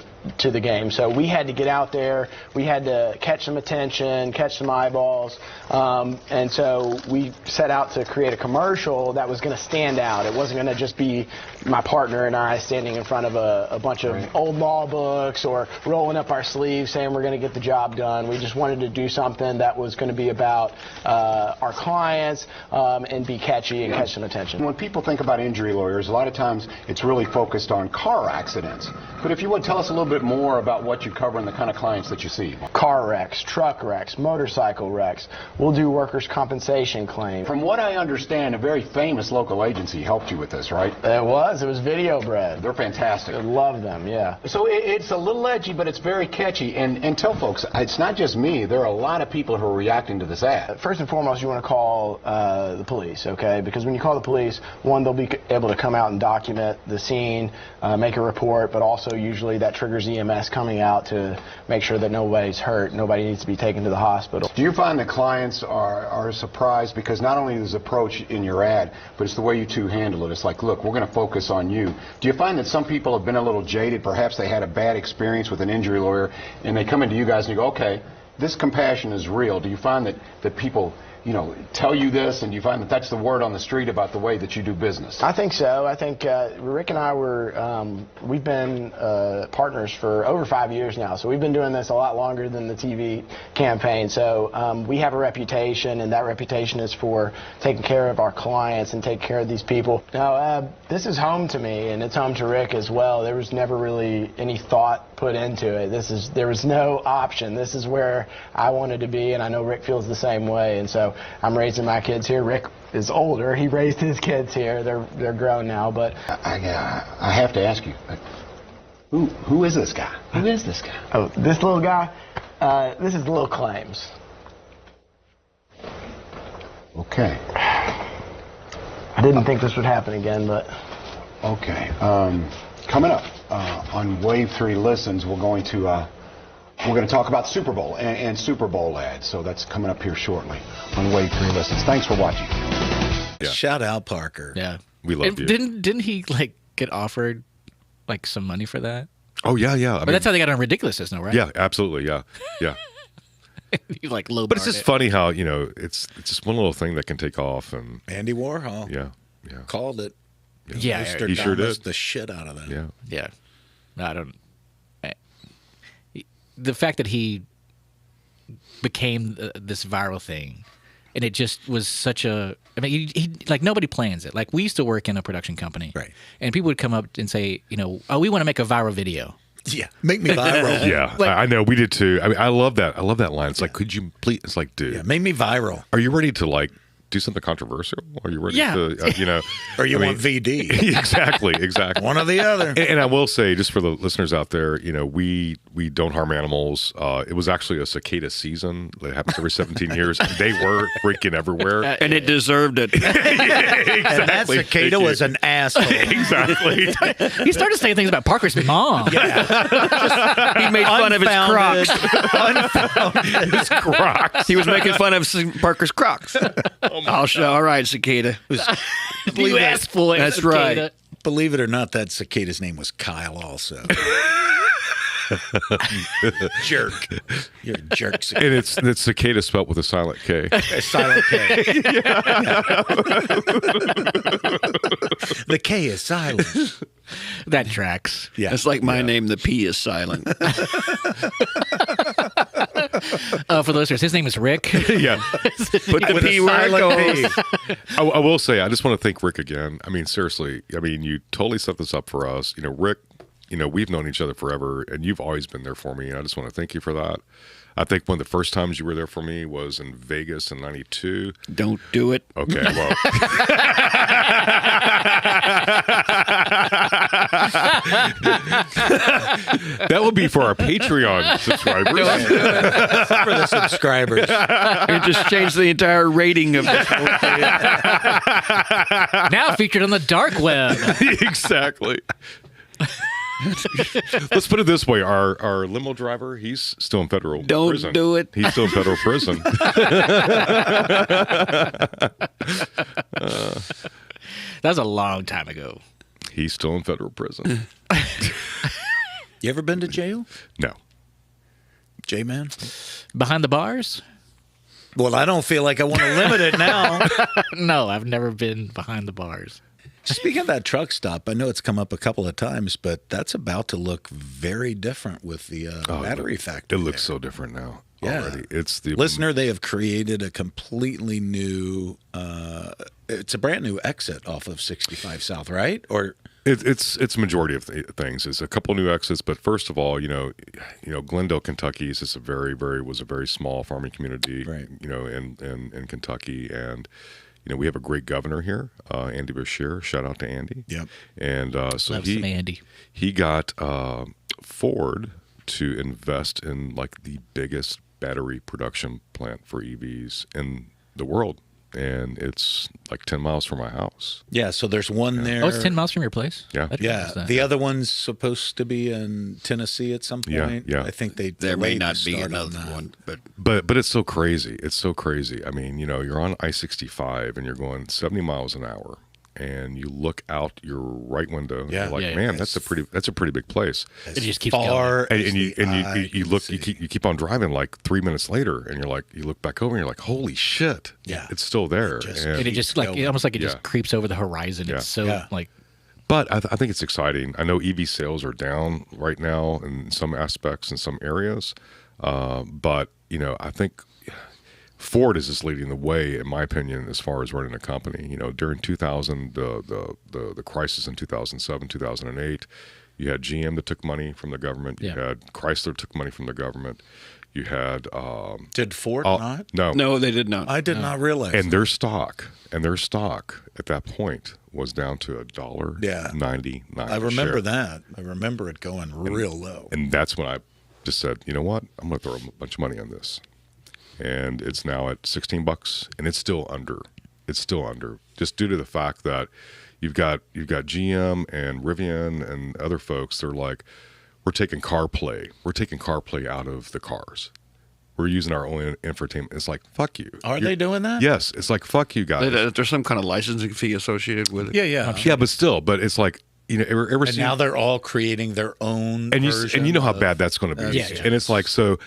the game. So we had to get out there. We had to catch some attention, catch some eyeballs, and so we set out to create a commercial that was going to stand out. It wasn't going to just be my partner and I standing in front of a bunch of old law books or rolling up our sleeves saying we're going to get the job done. We just wanted to do something that was going to be about our clients and be catchy and catch some attention. When people think about injury lawyers, a lot of times it's really focused on car accidents. But if you would tell us a little bit more about what you cover and the kind of clients that you see. Car wrecks, truck wrecks, motorcycle wrecks. We'll do workers' compensation claims. From what I understand, a very famous local agency helped you with this, right? It was Video Bread. They're fantastic. I love them, yeah. So it's a little edgy, but it's very catchy. And tell folks, it's not just me. There are a lot of people who are reacting to this ad. First and foremost, you want to call the police, okay? Because when you call the police, one, they'll be able to come out and document the scene, make a report, but also usually that triggers EMS coming out to make sure that nobody's hurt, nobody needs to be taken to the hospital. Do you find that clients are surprised because not only is the approach in your ad, but it's the way you two handle it? It's like, look, we're going to focus on you. Do you find that some people have been a little jaded? Perhaps they had a bad experience with an injury lawyer, and they come into you guys and you go, okay, this compassion is real. Do you find that people tell you this, and you find that that's the word on the street about the way that you do business? I think so. I think Rick and I we've been partners for over 5 years now, so we've been doing this a lot longer than the TV campaign. So we have a reputation, and that reputation is for taking care of our clients and taking care of these people. Now, this is home to me, and it's home to Rick as well. There was never really any thought put into it. There was no option. This is where I wanted to be, and I know Rick feels the same way, and so I'm raising my kids here. Rick is older. He raised his kids here. They're grown now, but I have to ask you, who is this guy? Who is this guy? oh, this little guy, this is Lil Claims. Okay. I didn't think this would happen again, but Okay. Coming up on Wave 3 Listens, we're going to talk about Super Bowl and Super Bowl ads. So that's coming up here shortly on Wave 3 Listens. Thanks for watching. Yeah. Shout out, Parker. Yeah. We love And you. Didn't he get offered some money for that? Oh, yeah. But that's how they got on Ridiculousness, no, right? Yeah, absolutely. Yeah. He low. But it's just funny how, it's just one little thing that can take off. And Andy Warhol yeah. called it. Yeah, He sure did. The shit out of that. Yeah. yeah. I don't. The fact that he became this viral thing, and it just was such a. I mean, he nobody plans it. We used to work in a production company, Right? And people would come up and say, oh, we want to make a viral video. Yeah, make me viral. Yeah, I know we did too. I mean, I love that. I love that line. It's like, could you please? It's like, dude, Yeah, make me viral. are you ready to like do something controversial? Are you ready to, you know, Or you I mean, want VD. exactly. One or the other. And I will say, just for the listeners out there, you know, we don't harm animals. It was actually a cicada season that happens every 17 years. They were freaking everywhere. And it deserved it. Exactly. And that cicada was an asshole. Exactly. He started saying things about Parker's mom. He made fun of his Crocs. His Crocs. He was making fun of Parker's Crocs. All right, cicada. You asked for it. That's cicada. right. Believe it or not, that cicada's name was Kyle also. Jerk. You're a jerk. And it's cicada spelled with a silent K. A silent K. The K is silent. That tracks. Yeah. That's like my name. The P is silent. For the listeners, his name is Rick. Yeah. Put the With P a where it silent goes. P. I will say, I just want to thank Rick again. I mean, seriously. I mean, you totally set this up for us. You know, Rick, you know, we've known each other forever, and you've always been there for me, and I just want to thank you for that. I think one of the first times you were there for me was in Vegas in '92. Don't do it. Okay, well. That will be for our Patreon subscribers. For the subscribers. It just changed the entire rating of this whole thing. Now featured on the dark web. Exactly. Let's put it this way: our limo driver, he's still in federal Don't prison. do it. He's still in federal prison. That was a long time ago. He's still in federal prison. You ever been to jail, No. J-Man? Behind the bars? Well, I don't feel like I want to limit it now. No, I've never been behind the bars. Speaking of that truck stop, I know it's come up a couple of times, but that's about to look very different with the battery factory. It looks there. so different now. Yeah. Already. It's the Listener, they have created a completely new, it's a brand new exit off of 65 South, right? Or It's a majority of things. It's a couple new exits, but first of all, Glendale, Kentucky is a was a very small farming community, Right. In Kentucky, and we have a great governor here, Andy Bashir. Shout out to Andy. Yep. And so Love some Andy. he got Ford to invest in like the biggest battery production plant for EVs in the world. And it's like 10 miles from my house. yeah, so there's one there. Oh, it's 10 miles from your place? Yeah. I didn't Yeah, notice that. the other one's supposed to be in Tennessee at some Yeah, point. yeah. I think they There may delayed not the be start on another that. one, but But it's so crazy. It's so crazy. I mean, you're on I-65 and you're going 70 miles an hour, and you look out your right window. And Yeah. you're like, Yeah, man, it's- that's a pretty big place. It just keeps Far And, as and you the eye you can look see. you keep on driving like 3 minutes later, and you're like, you look back over and you're like, holy shit, Yeah. it's still there. Just- And- And it just like, almost like it just Yeah. creeps over the horizon. Yeah. It's so Yeah. like, But I think it's exciting. I know EV sales are down right now in some aspects in some areas, but I think Ford is just leading the way, in my opinion, as far as running a company. During 2000, the crisis in 2007, 2008, you had GM that took money from the government. You Yeah. had Chrysler took money from the government. You had Did Ford oh, not? no, they did not. I did not realize. and their stock at that point was down to Yeah. $1.99. I remember share. that. I remember it going real low. And that's when I just said, you know what? I'm going to throw a bunch of money on this. And it's now at $16, and it's still under. It's still under, just due to the fact that you've got GM and Rivian and other folks. They're like, we're taking CarPlay. We're taking CarPlay out of the cars. We're using our own infotainment. It's like, fuck you. Are they doing that? Yes. It's like, fuck you guys. There's some kind of licensing fee associated with it. Yeah. Yeah, but still, it's like, ever And seen, now they're all creating their own and you version know how of- bad that's going to be. Yeah, yeah. And it's like, so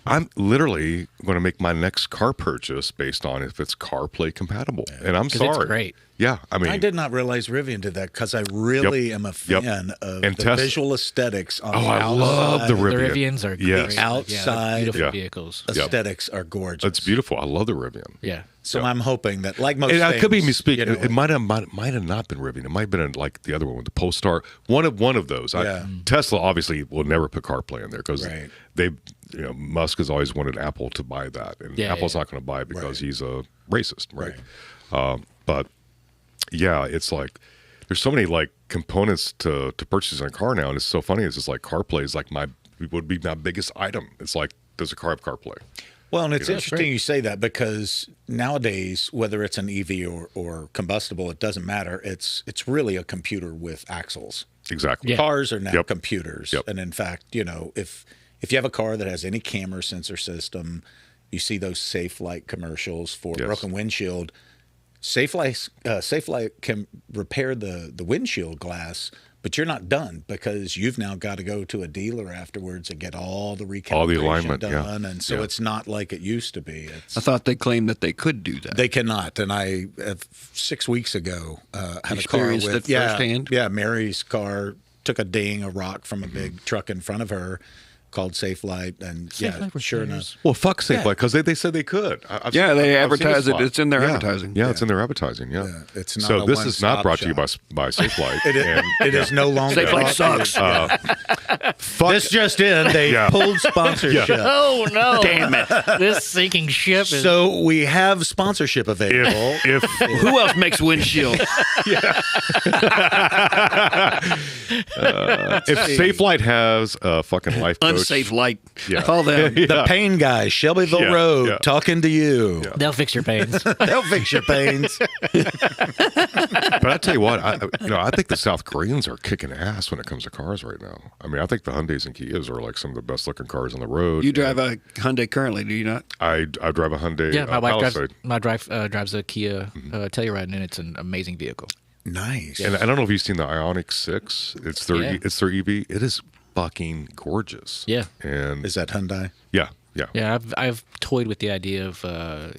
I'm literally going to make my next car purchase based on if it's CarPlay compatible. And I'm 'cause sorry. it's great. Yeah, I mean, I did not realize Rivian did that because I really am a fan of And the visual aesthetics on the I outside. love the The Rivian. Rivians are Yes. great. Outside beautiful Yeah. vehicles. aesthetics are gorgeous. It's beautiful. I love the Rivian. Yeah. So I'm hoping that, like most And I could be things, misspeaking. you know, It might have not been Rivian. It might have been like the other one with the Polestar. One of those. Yeah. Tesla obviously will never put CarPlay in there because Right. Musk has always wanted Apple to buy that, and Yeah, Apple's yeah. not going to buy it because Right. he's a racist, right? But yeah, it's like there's so many like components to purchasing a car now, and it's so funny. It's just like CarPlay is like would be my biggest item. It's like, does a car have CarPlay? Well, and it's know, interesting you say that because nowadays, whether it's an EV or combustible, it doesn't matter. It's really a computer with axles. Exactly. Yeah. Cars are now Yep. computers, Yep. and in fact, if you have a car that has any camera sensor system, you see those SafeLight commercials for Yes. broken windshield. SafeLight can repair the windshield glass, but you're not done because you've now got to go to a dealer afterwards and get all the recalibration All the alignment, yeah. done, and so Yeah. it's not like it used to be. I thought they claimed that they could do that. They cannot. And I 6 weeks ago had a car Experienced with it firsthand? Yeah, Mary's car took a ding, a rock from a big Mm-hmm. truck in front of her, called SafeLight, and SafeLight sure repairs. enough. Well, fuck SafeLight because they said they could. I've Yeah, seen- they I've seen a advertise it. spot. It's in their Yeah. advertising. Yeah, it's in their advertising. Yeah. It's not so a this is not one-stop brought to you shop. by SafeLight. It is no longer. SafeLight brought to you. sucks. Fuck. This just in, they Yeah. pulled sponsorship. Oh no! Damn it! This sinking ship is. So we have sponsorship available. if Who else makes windshield? if SafeLight has a fucking life coach, Unsafe light. Yeah. Call them. The Pain Guys, Shelbyville Yeah, Road, yeah. talking to you. They'll fix your pains. They'll fix your pains. But I tell you what, I think the South Koreans are kicking ass when it comes to cars right now. I mean, I think the Hyundais and Kias are like some of the best looking cars on the road. You drive a Hyundai currently, do you not? I drive a Hyundai. Yeah, my wife Palisade. drives a Kia Telluride, and it's an amazing vehicle. Nice. And I don't know if you've seen the Ioniq 6. It's their Yeah. it's their EV. It is fucking gorgeous. Yeah. And Is that Hyundai? yeah. Yeah, I've toyed with the idea of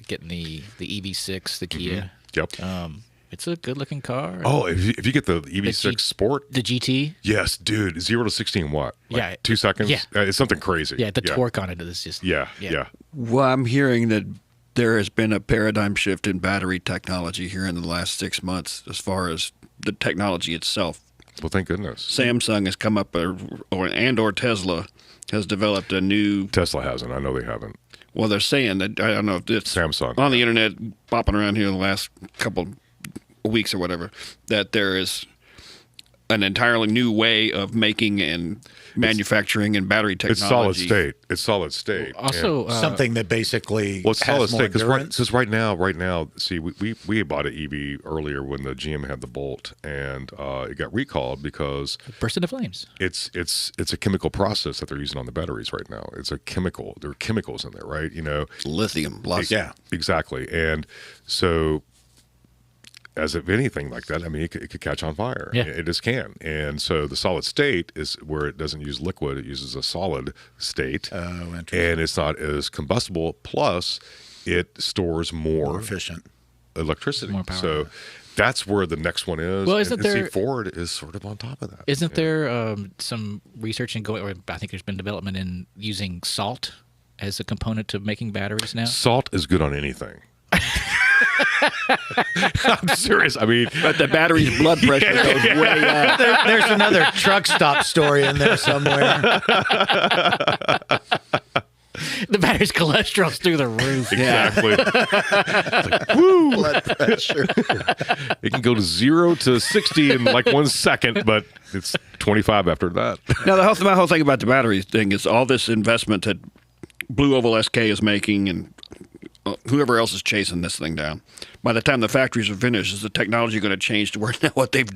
getting the EV6, the Kia. Yep. It's a good looking car. Oh, if you get the EV6 G- Sport, The GT. yes, dude, 0 to 16 what? Like Yeah. 2 seconds. Yeah. It's something crazy. Yeah, the torque on it is just. Yeah. Well, I'm hearing that there has been a paradigm shift in battery technology here in the last 6 months as far as the technology itself. Well, thank goodness. Samsung has come up, or Tesla has developed a new. Tesla hasn't. I know they haven't. Well, they're saying that, I don't know if it's Samsung. on the internet, popping around here the last couple weeks or whatever, that there is an entirely new way of making and manufacturing and battery It's solid technology. state. It's solid state. Also, And- Something that basically well, it's solid has more state endurance. because right now, see, we bought an EV earlier when the GM had the Bolt, and it got recalled because burst into flames. it's a chemical process that they're using on the batteries right now. It's a chemical. There are chemicals in there, right? You know, Lithium. Lots. Yeah. exactly. And so, as if anything like that, I mean, it could catch on fire. Yeah. It just can. And so the solid state is where it doesn't use liquid; it uses a solid state. Oh, interesting. And it's not as combustible. Plus, it stores more efficient. electricity. More power. So that's where the next one is. Well, isn't and see, there- Ford is sort of on top of that. Isn't there some research and or I think there's been development in using salt as a component to making batteries now? Salt is good on anything. I'm serious. I mean, But the battery's blood pressure goes way up. There's another truck stop story in there somewhere. The battery's cholesterol's through the roof. exactly. It's like, woo! Blood pressure. It can go to 0 to 60 in like 1 second, but it's 25 after that. Now, my whole thing about the battery thing is all this investment that Blue Oval SK is making and whoever else is chasing this thing down. By the time the factories are finished, is the technology going to change to where now what they've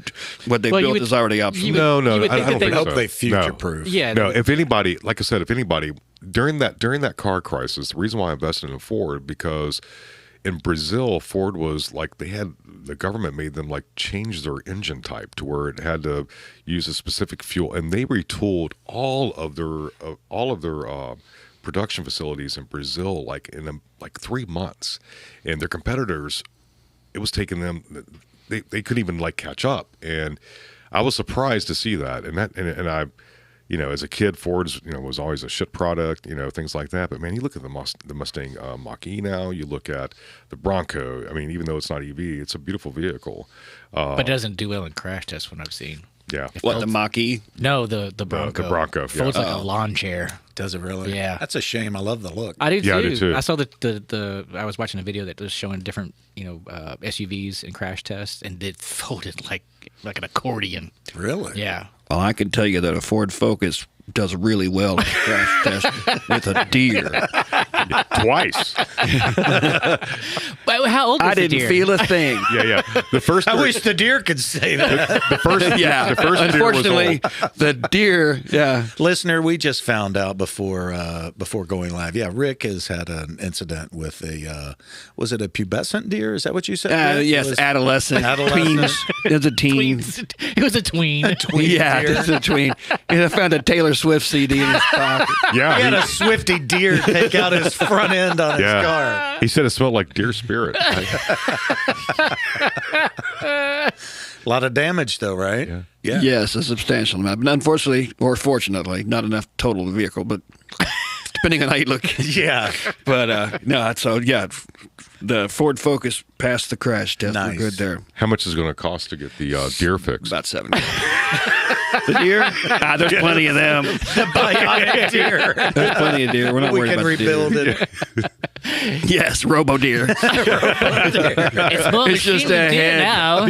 Well, you built would- is already obsolete? No, you would I think don't that they think hope so. they future-proof. Yeah. No, if anybody, like I said, during that car crisis, the reason why I invested in Ford because in Brazil, Ford was like the government made them like change their engine type to where it had to use a specific fuel, and they retooled all of their production facilities in Brazil like in 3 months, and their competitors, it was taking them they couldn't even like catch up, and I was surprised to see that, and I. As a kid, Ford's, was always a shit product, things like that. But man, you look at the Mustang Mach-E now. You look at the Bronco. I mean, even though it's not EV, it's a beautiful vehicle. But it doesn't do well in crash tests from what I've seen. Yeah. What, the Mach-E? No, the Bronco. The Bronco. Folds like a lawn chair. Does it really? Yeah. That's a shame. I love the look. I do too. Yeah, I do too. I saw I was watching a video that was showing different, SUVs in crash tests, and it folded like an accordion. Really? Yeah. Well, I can tell you that a Ford Focus does really well in a crash test with a deer. Twice. But how old was I the didn't deer? feel a thing. Yeah. The first. I wish the deer could say that. The first. Yeah. The first Unfortunately, deer was old. the deer. Yeah. Listener, we just found out before going live. Yeah, Rick has had an incident with was it a pubescent deer? Is that what you said? Rick? Yes, It was adolescent. Adolescent. Tweens. It was a teen. It was a tween. Yeah, deer. it's a tween. And I found a Taylor Swift CD in his pocket. Yeah. He had a Swifty deer take out his front end on his car. He said it smelled like deer spirit. A lot of damage, though, right? Yeah. Yes, a substantial amount. But unfortunately, or fortunately, not enough total of the vehicle, but depending on how you look. Yeah. But no, so yeah, the Ford Focus passed the crash test. Nice. We're good there. How much is it going to cost to get the deer fixed? About $7. The deer? There's plenty of them. Bionic deer. There's plenty of deer. We're not We worried can about rebuild the deer. it. Yes, Robo Deer. It's more It's just machine a deer head. now.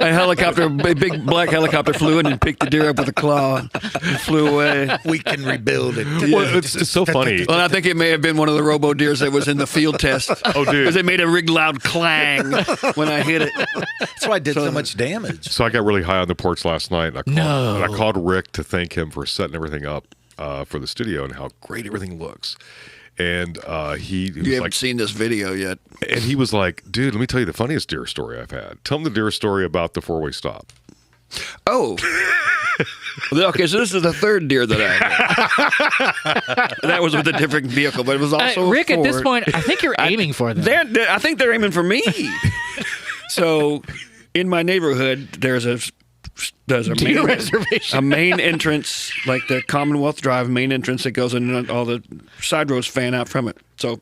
A helicopter, a big black helicopter flew in and picked the deer up with a claw and flew away. We can rebuild it. Well, it's so funny. Well, I think it may have been one of the Robo Deers that was in the field test. Oh, dude. Because it made a big loud clang when I hit it. That's why it did so much damage. So I got really high on the porch last night. And No. I called Rick to thank him for setting everything up for the studio and how great everything looks. And he You was haven't like, seen this video yet. and he was like, dude, let me tell you the funniest deer story I've had. Tell him the deer story about the four-way stop. Oh. Okay, so this is the third deer that I had. That was with a different vehicle, but it was also Rick, a at this Ford. point, I think you're aiming for them. I think they're aiming for me. So, in my neighborhood, there's a Deer reservation. a main entrance, like the Commonwealth Drive main entrance that goes in, and all the side roads fan out from it. So,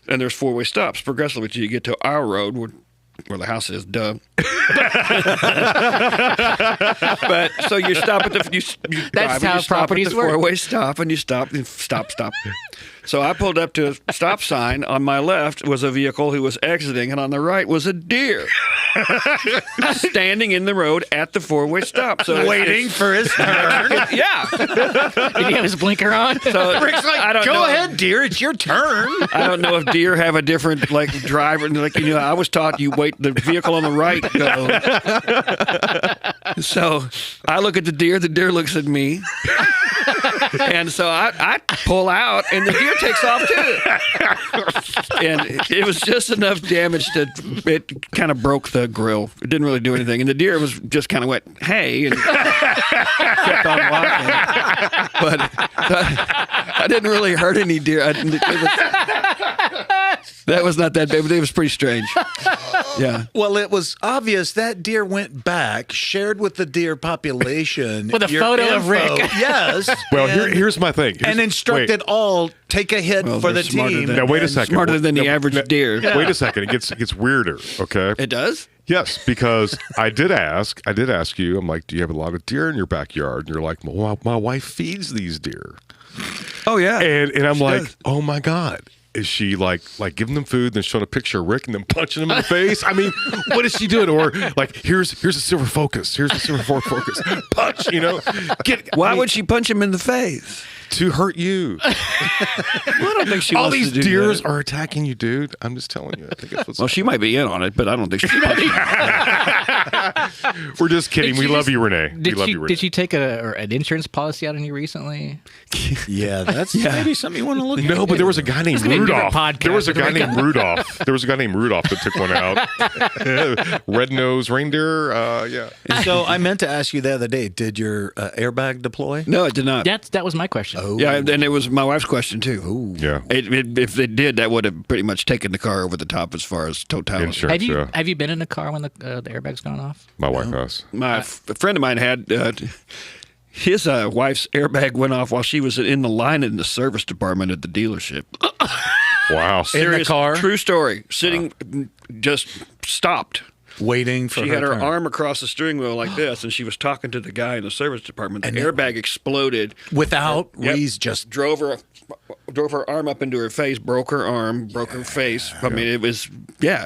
and there's four-way stops progressively till you get to our road where the house is. Duh. But so you stop at you That's drive and how you stop properties at the work. four-way stop, and you stop. So I pulled up to a stop sign. On my left was a vehicle who was exiting, and on the right was a deer standing in the road at the four-way stop. So Waiting for his turn. yeah. Did he have his blinker on? So Rick's like, I don't go know. ahead, deer. It's your turn. I don't know if deer have a different like driver. Like I was taught you wait the vehicle on the right go. So I look at the deer looks at me, and so I pull out, and the deer takes off too. And it was just enough damage to it kind of broke the grill. It didn't really do anything, and the deer was just kind of went, "Hey," and kept on walking. But I didn't really hurt any deer. That was not that bad, but it was pretty strange. Yeah. Well, it was obvious that deer went back, shared with the deer population With a your photo of Rick. Yes. Well, and, here's my thing. and instructed all take a hit Well, for they're the smarter team. than- Now, wait a and- second. Smarter than the average deer. Wait a second. It gets weirder. Okay. It does? Yes, because I did ask you. I'm like, do you have a lot of deer in your backyard? And you're like, well, my wife feeds these deer. Oh, yeah. And I'm like, does. oh my God. Is she like giving them food and then showing a picture of Rick and then punching him in the face? I mean, what is she doing? Or like, here's a silver focus. Here's a silver Ford Focus. Punch, Why would she punch him in the face? to hurt you? I don't think she All wants these to do deers that. are attacking you, dude. I'm just telling you. I think that's what's Well, she might be in on it, but I don't think she's punching. We're just kidding. We love you, Renee. We love you, Renee. Did she take an insurance policy out on you recently? Yeah, that's maybe something you want to look at. No, but there was a guy named gonna be a different Rudolph. podcast There was a with guy Rick. named Rudolph. There was a guy named Rudolph that took one out. Red-nosed reindeer. Yeah. So I meant to ask you the other day, did your airbag deploy? No, it did not. That was my question. Yeah, and it was my wife's question too. Ooh. Yeah. If they did, that would have pretty much taken the car over the top as far as totality. Insurance. Have you been in a car when the airbag's gone off? My wife has. A friend of mine had his wife's airbag went off while she was in the line in the service department at the dealership. Wow. In the Serious, car? true story. Sitting, just stopped. Waiting for She her had her turn. arm across the steering wheel like this, and she was talking to the guy in the service department. The airbag exploded. Without Yep. Reese just drove her arm up into her face, broke her arm, broke her face. I mean, it was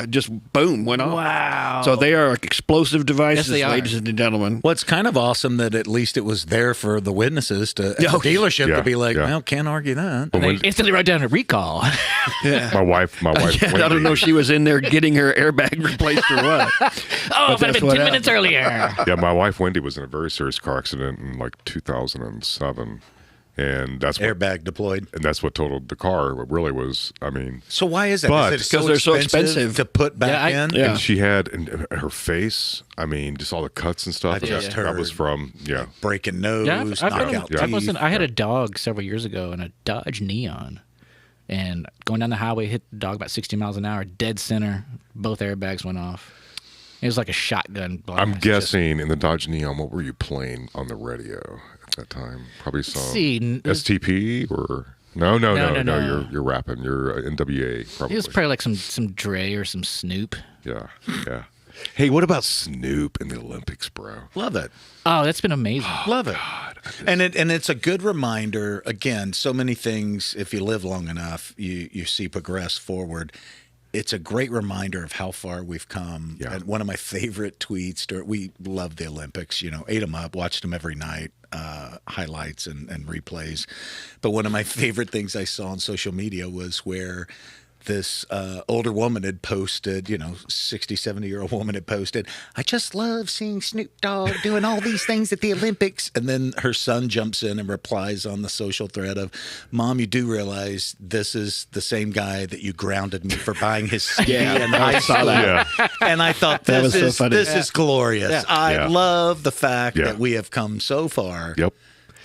just boom, went off. Wow. So they are explosive devices, Yes, they are. ladies and gentlemen. Well, it's kind of awesome that at least it was there for the witnesses to at the dealership Yeah, to be like, yeah. well, can't argue that. But They when- instantly wrote down a recall. my wife. I don't know if she was in there getting her airbag replaced or what. Oh, if I'd have that's been what 10 minutes earlier. Yeah, my wife Wendy was in a very serious car accident in like 2007, and that's what, Airbag deployed. and that's what totaled the car. It really was. I mean, So why is that? But- Is it so Because they're so expensive. to put back Yeah, in? Yeah. and she had in her face. I mean, just all the cuts and stuff. I just that was heard. from Breaking nose, Yeah, knockout teeth. I had a dog several years ago in a Dodge Neon, and going down the highway, hit the dog about 60 miles an hour, dead center. Both airbags went off. It was like a shotgun blast. I'm guessing in the Dodge Neon. What were you playing on the radio at that time? Probably some STP or no. No. You're rapping. You're NWA. Probably. It was probably like some Dre or some Snoop. Yeah. Hey, what about Snoop in the Olympics, bro? Love it. Oh, that's been amazing. Love it. And it's a good reminder. Again, so many things. If you live long enough, you see progress forward. It's a great reminder of how far we've come. Yeah. And one of my favorite tweets. We love the Olympics. Ate them up, watched them every night, highlights and replays. But one of my favorite things I saw on social media was where this older woman had posted, 60, 70-year-old woman had posted, I just love seeing Snoop Dogg doing all these things at the Olympics. And then her son jumps in and replies on the social thread of, Mom, you do realize this is the same guy that you grounded me for buying his CD in high school. Yeah. And I thought, That this was so funny. is glorious. Yeah. I Yeah. love the fact Yeah. that we have come so far. Yep.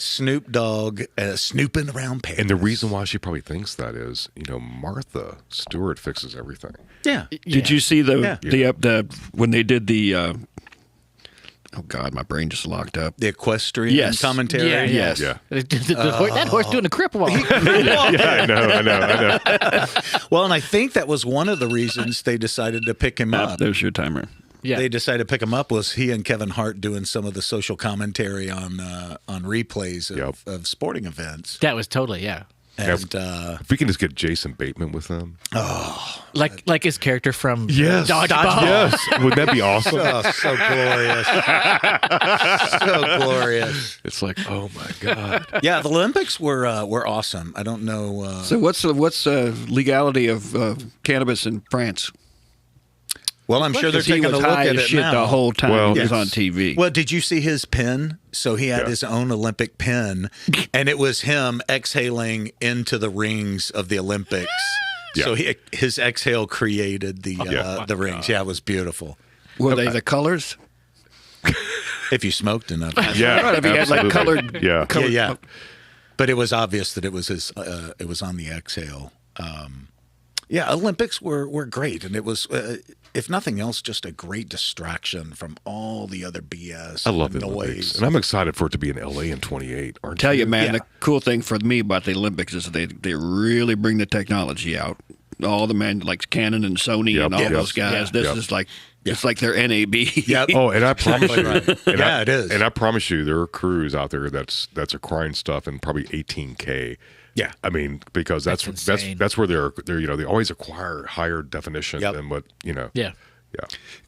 Snoop Dogg snooping around Paris. And the reason why she probably thinks that is, Martha Stewart fixes everything. Yeah. Did you see Yeah. the when they did the? Oh God, my brain just locked up. The equestrian Yes. commentary. Yeah, Yes. Yeah. That horse doing a crip walk. Yeah, I know. Well, and I think that was one of the reasons they decided to pick him up. There's your timer. Yeah. They decided to pick him up was he and Kevin Hart doing some of the social commentary on replays of sporting events. That was totally, yeah. And If we can just get Jason Bateman with them. Like his character from Yes. Dodgeball. Yes. Would that be awesome? oh, so glorious. So glorious. It's like, oh my God. Yeah, the Olympics were awesome. I don't know. So what's the legality of cannabis in France? Well, I'm sure they're Because he taking a was look high at as it shit now. the whole time Well, he was yes. on TV. Well, did you see his pin? So he had his own Olympic pin, and it was him exhaling into the rings of the Olympics. Yeah. So his exhale created the rings. Yeah, it was beautiful. Were they the colors? If you smoked enough. Yeah. Right, if he had like absolutely. colored. Yeah. colored Yeah. But it was obvious that it was his. It was on the exhale. Yeah, Olympics were great, and it was, if nothing else, just a great distraction from all the other BS. I love and the noise. Olympics. And I'm excited for it to be in LA in 28. Aren't Tell you, man, Yeah. the cool thing for me about the Olympics is they really bring the technology out. All the man like Canon and Sony Yep, and all yep, those guys. yep, This yep. is like it's like their NAB. Yep. Oh, and I promise you, and Yeah, it is. And I promise you, there are crews out there that's acquiring stuff in probably 18K. Yeah. I mean, because that's insane. where they're they always acquire higher definition Yep. than what Yeah. Yeah.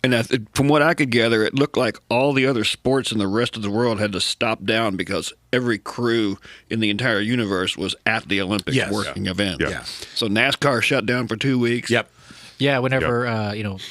And from what I could gather, it looked like all the other sports in the rest of the world had to stop down because every crew in the entire universe was at the Olympics Yes. working event. Yeah. So NASCAR shut down for 2 weeks. Yep. Yeah, whenever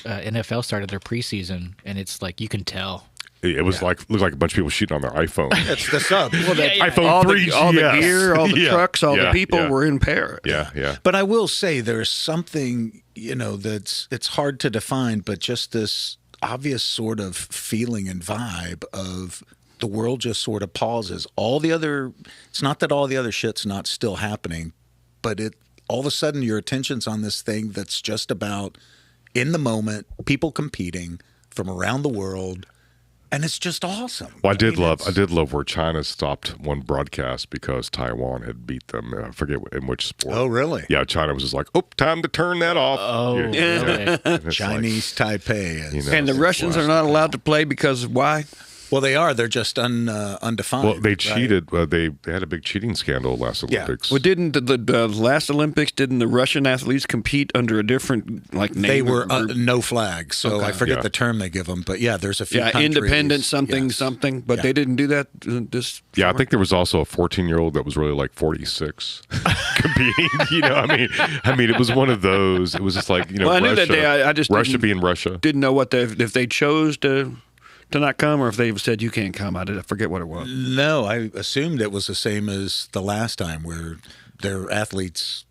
NFL started their preseason, and it's like you can tell. It was looked like a bunch of people shooting on their iPhone. It's the sub. iPhone All 3GS. the gear, all the Yeah. trucks, all Yeah. the people Yeah. were in Paris. Yeah. But I will say there's something, it's hard to define, but just this obvious sort of feeling and vibe of the world just sort of pauses. It's not that all the other shit's not still happening, but all of a sudden your attention's on this thing that's just about in the moment, people competing from around the world. And it's just awesome. Well, I did love where China stopped one broadcast because Taiwan had beat them. I forget in which sport. Oh, really? Yeah, China was just like, "Oh, time to turn that off." Oh, yeah. really? And it's Chinese Taipei. You know, And the Russians are not allowed to play because of why? Well, they are. They're just undefined. Well, they right? cheated. They had a big cheating scandal last Yeah. Olympics. Well, didn't the last Olympics, didn't the Russian athletes compete under a different name? They were or- no flags, so I forget Yeah. the term they give them. But yeah, there's a few. yeah, countries. independent something Yes. something, but Yeah. they didn't do that this Yeah, I summer? think there was also a 14-year-old that was really like 46 competing. You know, I mean, it was one of those. It was just like, you know, Well, I knew Russia, that I just Russia didn't- being Russia. didn't know if they chose to not come, or if they said you can't come. I forget what it was. No, I assumed it was the same as the last time, where their athletes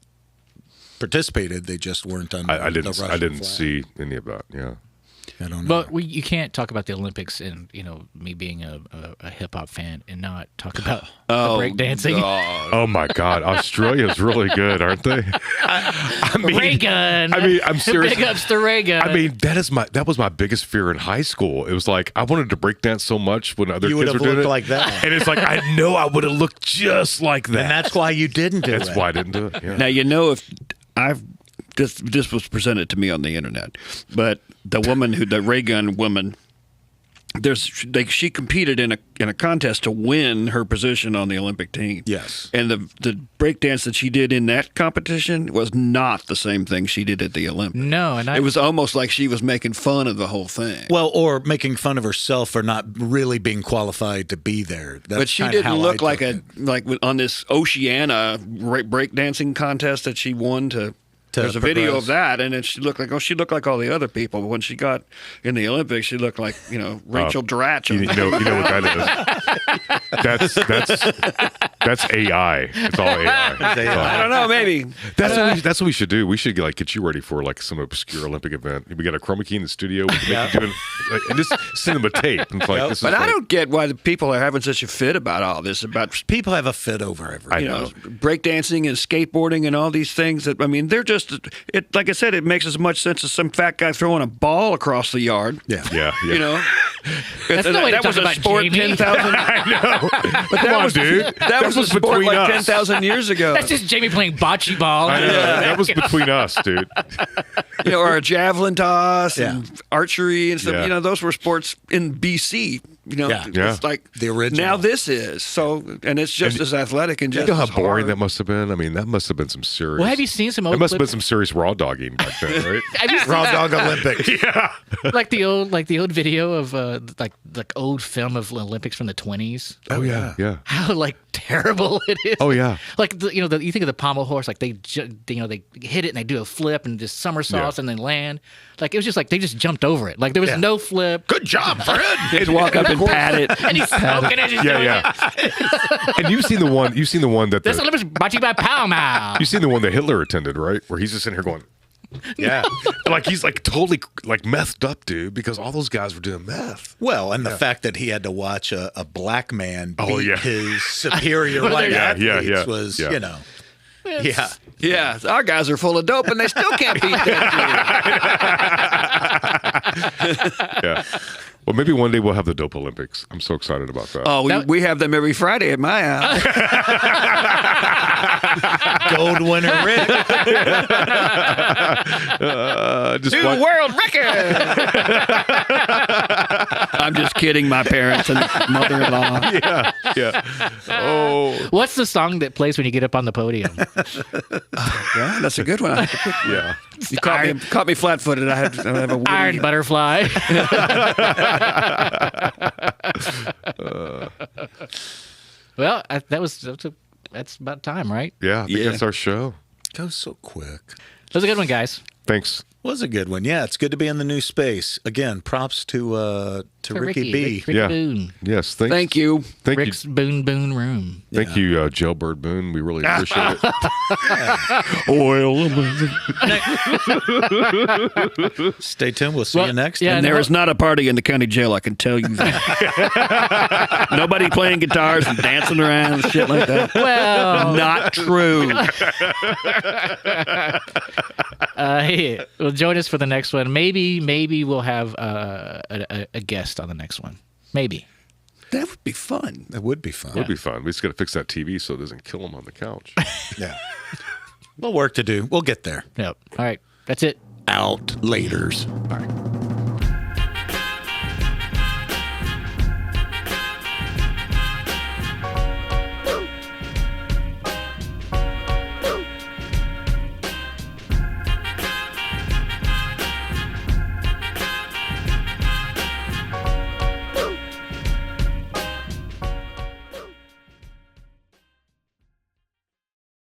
participated. They just weren't under I the didn't. Russian I didn't flag. see any of that. Yeah. I don't know. But you can't talk about the Olympics and me being a hip hop fan and not talk about the breakdancing. Oh my God, Australia's really good, aren't they? I mean, Reagan. I mean, I'm serious. Big ups to Reagan. I mean, that was my biggest fear in high school. It was like I wanted to break dance so much when other You kids would have were doing looked it, like that. and it's like I know I would have looked just like that. and that's why you didn't do That's it. why I didn't do it. Yeah. Now if I've this was presented to me on the internet, but the ray gun woman, she competed in a contest to win her position on the Olympic team. Yes. And the breakdance that she did in that competition was not the same thing she did at the Olympics. no, and It was almost like she was making fun of the whole thing. Well, or making fun of herself for not really being qualified to be there. That's But she kinda how didn't I look like took it. on this Oceania breakdancing contest that she won to. To There's a video progress. of that, and she looked like all the other people. But when she got in the Olympics, she looked like Rachel Dratch. You know what that is? That's AI. It's all AI. I don't know, maybe. That's what we should do. We should get you ready for like some obscure Olympic event. We got a chroma key in the studio. We can make you do it, and just send them a tape. And it's like, this is But I like- don't get why the people are having such a fit about all this. About People have a fit over everything. I you know. know, breakdancing and skateboarding and all these things. That they're just it. Like I said, it makes as much sense as some fat guy throwing a ball across the yard. Yeah. Yeah. You know, That's the way to that was talk a about sport Jamie. 10,000. I know. But that was, dude. That was a sport between like us. 10,000 years ago. That's just Jamie playing bocce ball. I know. That was between us, dude. Or a javelin toss and Yeah. archery and stuff. Yeah. Those were sports in BC. Yeah. Yeah. It's like The original. Now this is and it's just as athletic and You just know how as boring hard. that must have been? I mean, that must have been some serious. Well, have you seen some old That must have been clips? some serious raw dogging back then, right? Have you seen Raw Dog Olympics. like the old video of like old film of Olympics from the 20s? Oh yeah, yeah. How like terrible it is. Oh, yeah. Like you think of the pommel horse, like they hit it and they do a flip and just somersaults Yeah. and then land. Like it was just like they just jumped over it. Like there was no flip. Good job, Fred. Just walk up and pat it. And he's smoking it. Just Yeah, doing yeah. it. And you've seen the one that This Olympics brought to you by Pow Mow. you've seen the one that Hitler attended, right? Where he's just sitting here going, Yeah. like he's like totally like methed up, dude, because all those guys were doing meth. Well, and the fact that he had to watch a black man beat Oh, yeah. his superior white Yeah, athletes yeah, was, yeah. Yeah. Yeah, our guys are full of dope and they still can't beat that Yeah. Well, maybe one day we'll have the dope Olympics. I'm so excited about that. Oh, we have them every Friday at my house. Gold winner Rick. Just New watch- world record. I'm just kidding, my parents and mother-in-law. yeah, yeah. Oh, What's the song that plays when you get up on the podium? Yeah, that's a good one. I have to pick. yeah. You caught me flat-footed. I have a witty- Iron Butterfly. Well, that's about time, right? Yeah, I think Yeah. that's our show. Goes so quick. That was a good one, guys. Thanks. Was a good one. Yeah, it's good to be in the new space. Again, props to Ricky B. Ricky Boone. Yes. Thank you. Thank Rick's you. Boone Room. Thank you, Jailbird Boone. We really appreciate it. Oil. Stay tuned. We'll see you next. yeah, And there is not a party in the county jail, I can tell you that. Nobody playing guitars and dancing around and shit like that. Well, Not true. hey, well, join us for the next one. Maybe we'll have a guest on the next one. Maybe. That would be fun. It would be fun. It would be fun. We just got to fix that TV so it doesn't kill him on the couch. Yeah. Little work to do. We'll get there. Yep. All right. That's it. Out laters. All right.